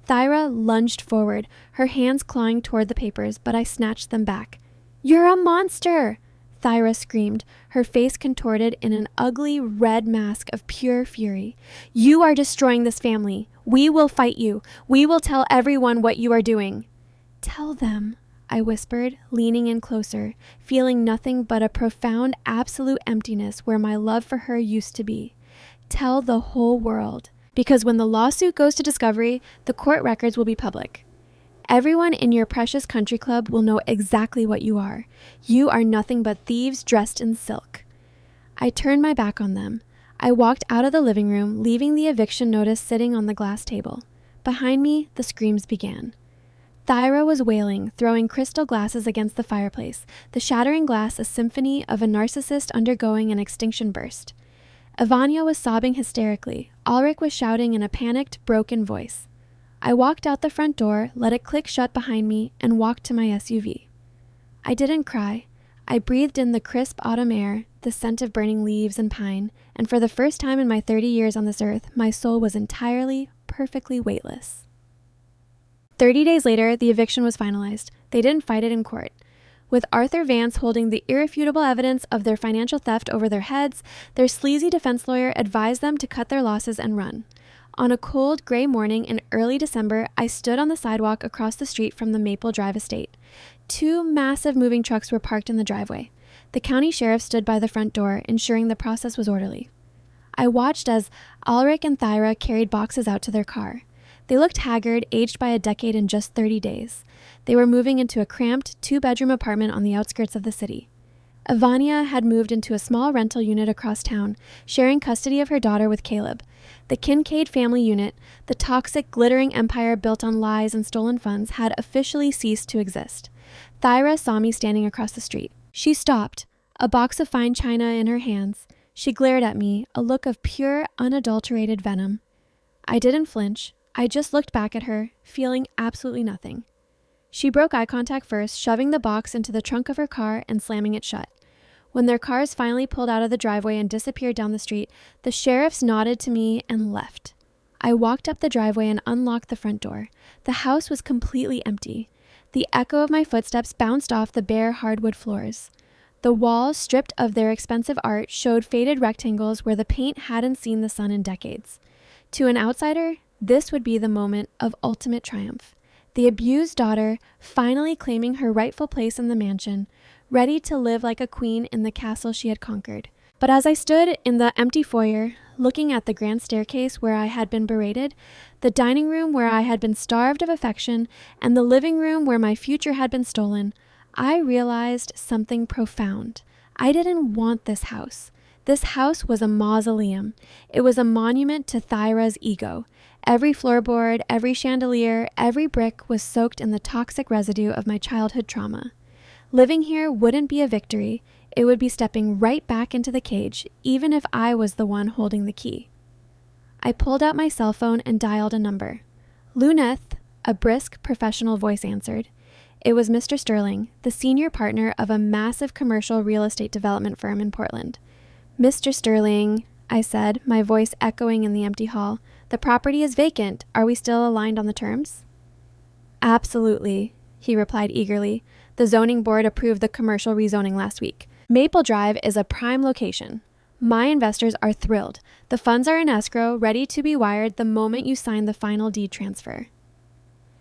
Thyra lunged forward, her hands clawing toward the papers, but I snatched them back. You're a monster! Thyra screamed, her face contorted in an ugly red mask of pure fury. You are destroying this family. We will fight you. We will tell everyone what you are doing. Tell them, I whispered, leaning in closer, feeling nothing but a profound, absolute emptiness where my love for her used to be. Tell the whole world. Because when the lawsuit goes to discovery, the court records will be public. Everyone in your precious country club will know exactly what you are. You are nothing but thieves dressed in silk. I turned my back on them. I walked out of the living room, leaving the eviction notice sitting on the glass table. Behind me, the screams began. Thyra was wailing, throwing crystal glasses against the fireplace, the shattering glass a symphony of a narcissist undergoing an extinction burst. Ivania was sobbing hysterically. Ulrich was shouting in a panicked, broken voice. I walked out the front door, let it click shut behind me, and walked to my SUV. I didn't cry. I breathed in the crisp autumn air, the scent of burning leaves and pine, and for the first time in my 30 years on this earth, my soul was entirely, perfectly weightless. 30 days later, the eviction was finalized. They didn't fight it in court. With Arthur Vance holding the irrefutable evidence of their financial theft over their heads, their sleazy defense lawyer advised them to cut their losses and run. On a cold, gray morning in early December, I stood on the sidewalk across the street from the Maple Drive estate. 2 massive moving trucks were parked in the driveway. The county sheriff stood by the front door, ensuring the process was orderly. I watched as Ulrich and Thyra carried boxes out to their car. They looked haggard, aged by a decade in just 30 days. They were moving into a cramped, 2-bedroom apartment on the outskirts of the city. Ivania had moved into a small rental unit across town, sharing custody of her daughter with Caleb. The Kincaid family unit, the toxic, glittering empire built on lies and stolen funds, had officially ceased to exist. Thyra saw me standing across the street. She stopped, a box of fine china in her hands. She glared at me, a look of pure, unadulterated venom. I didn't flinch. I just looked back at her, feeling absolutely nothing. She broke eye contact first, shoving the box into the trunk of her car and slamming it shut. When their cars finally pulled out of the driveway and disappeared down the street, the sheriffs nodded to me and left. I walked up the driveway and unlocked the front door. The house was completely empty. The echo of my footsteps bounced off the bare hardwood floors. The walls, stripped of their expensive art, showed faded rectangles where the paint hadn't seen the sun in decades. To an outsider, this would be the moment of ultimate triumph. The abused daughter finally claiming her rightful place in the mansion, ready to live like a queen in the castle she had conquered. But as I stood in the empty foyer, looking at the grand staircase where I had been berated, the dining room where I had been starved of affection, and the living room where my future had been stolen, I realized something profound. I didn't want this house. This house was a mausoleum. It was a monument to Thyra's ego. Every floorboard, every chandelier, every brick was soaked in the toxic residue of my childhood trauma. Living here wouldn't be a victory. It would be stepping right back into the cage, even if I was the one holding the key. I pulled out my cell phone and dialed a number. Luneth, a brisk, professional voice answered. It was Mr. Sterling, the senior partner of a massive commercial real estate development firm in Portland. Mr. Sterling, I said, my voice echoing in the empty hall. The property is vacant. Are we still aligned on the terms? Absolutely, he replied eagerly. The zoning board approved the commercial rezoning last week. Maple Drive is a prime location. My investors are thrilled. The funds are in escrow, ready to be wired the moment you sign the final deed transfer.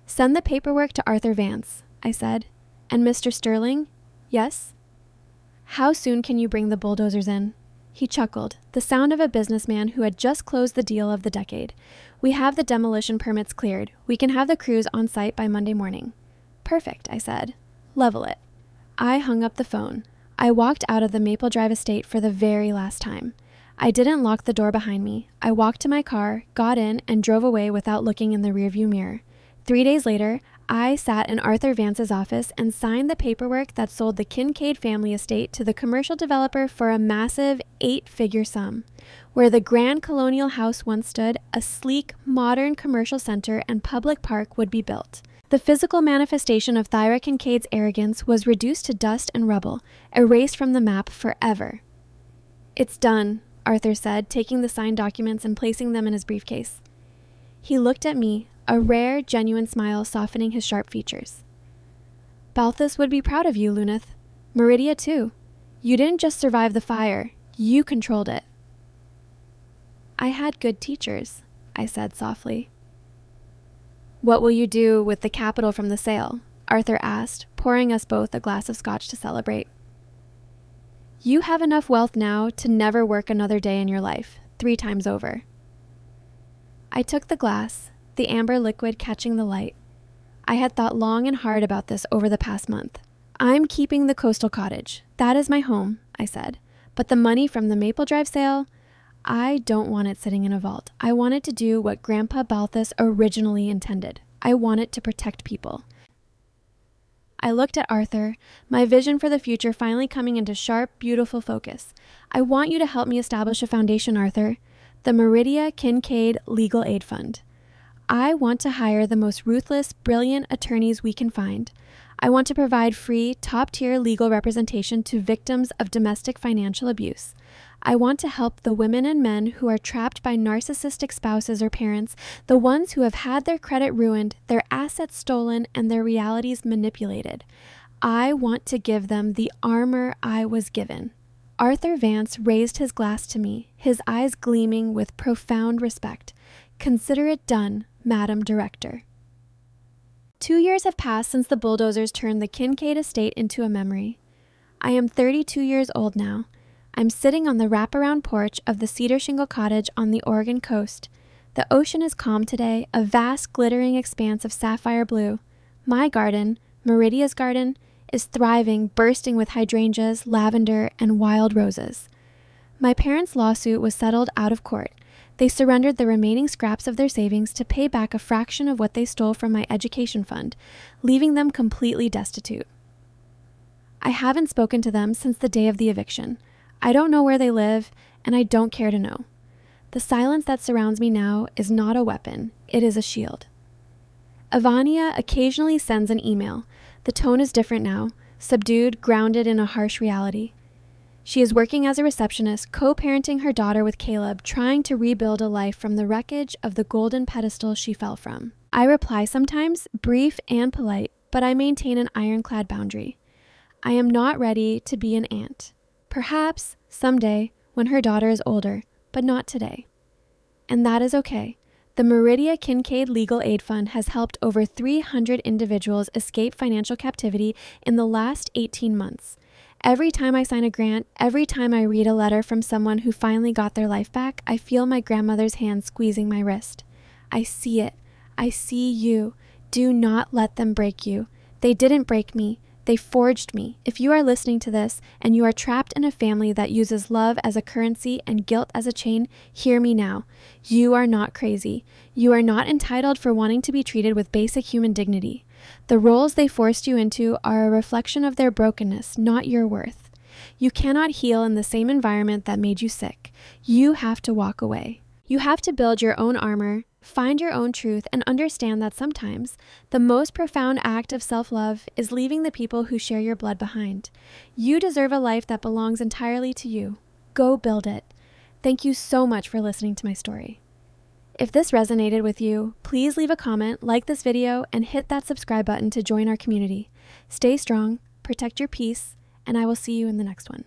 Send the paperwork to Arthur Vance, I said. And Mr. Sterling? Yes? How soon can you bring the bulldozers in? He chuckled, the sound of a businessman who had just closed the deal of the decade. We have the demolition permits cleared. We can have the crews on site by Monday morning. Perfect, I said. Level it. I hung up the phone. I walked out of the Maple Drive estate for the very last time. I didn't lock the door behind me. I walked to my car, got in, and drove away without looking in the rearview mirror. 3 days later, I sat in Arthur Vance's office and signed the paperwork that sold the Kincaid family estate to the commercial developer for a massive 8-figure sum. Where the Grand Colonial House once stood, a sleek, modern commercial center and public park would be built. The physical manifestation of Thyra Kincaid's arrogance was reduced to dust and rubble, erased from the map forever. It's done, Arthur said, taking the signed documents and placing them in his briefcase. He looked at me, a rare, genuine smile softening his sharp features. Balthus would be proud of you, Luneth. Meridia, too. You didn't just survive the fire. You controlled it. I had good teachers, I said softly. What will you do with the capital from the sale? Arthur asked, pouring us both a glass of scotch to celebrate. You have enough wealth now to never work another day in your life, 3 times over. I took the glass, the amber liquid catching the light. I had thought long and hard about this over the past month. I'm keeping the coastal cottage. That is my home, I said. But the money from the Maple Drive sale, I don't want it sitting in a vault. I want it to do what Grandpa Balthus originally intended. I want it to protect people. I looked at Arthur, my vision for the future finally coming into sharp, beautiful focus. I want you to help me establish a foundation, Arthur. The Meridia Kincaid Legal Aid Fund. I want to hire the most ruthless, brilliant attorneys we can find. I want to provide free, top-tier legal representation to victims of domestic financial abuse. I want to help the women and men who are trapped by narcissistic spouses or parents, the ones who have had their credit ruined, their assets stolen, and their realities manipulated. I want to give them the armor I was given. Arthur Vance raised his glass to me, his eyes gleaming with profound respect. Consider it done, Madam Director. 2 years have passed since the bulldozers turned the Kincaid estate into a memory. I am 32 years old now. I'm sitting on the wraparound porch of the cedar shingle cottage on the Oregon coast. The ocean is calm today, a vast glittering expanse of sapphire blue. My garden, Meridia's garden, is thriving, bursting with hydrangeas, lavender, and wild roses. My parents' lawsuit was settled out of court. They surrendered the remaining scraps of their savings to pay back a fraction of what they stole from my education fund, leaving them completely destitute. I haven't spoken to them since the day of the eviction. I don't know where they live, and I don't care to know. The silence that surrounds me now is not a weapon, it is a shield. Ivania occasionally sends an email. The tone is different now, subdued, grounded in a harsh reality. She is working as a receptionist, co-parenting her daughter with Caleb, trying to rebuild a life from the wreckage of the golden pedestal she fell from. I reply sometimes, brief and polite, but I maintain an ironclad boundary. I am not ready to be an aunt. Perhaps someday when her daughter is older, but not today. And that is okay. The Meridia Kincaid Legal Aid Fund has helped over 300 individuals escape financial captivity in the last 18 months. Every time I sign a grant, every time I read a letter from someone who finally got their life back, I feel my grandmother's hand squeezing my wrist. I see it. I see you. Do not let them break you. They didn't break me. They forged me. If you are listening to this and you are trapped in a family that uses love as a currency and guilt as a chain, hear me now. You are not crazy. You are not entitled for wanting to be treated with basic human dignity. The roles they forced you into are a reflection of their brokenness, not your worth. You cannot heal in the same environment that made you sick. You have to walk away. You have to build your own armor, find your own truth, and understand that sometimes the most profound act of self-love is leaving the people who share your blood behind. You deserve a life that belongs entirely to you. Go build it. Thank you so much for listening to my story. If this resonated with you, please leave a comment, like this video, and hit that subscribe button to join our community. Stay strong, protect your peace, and I will see you in the next one.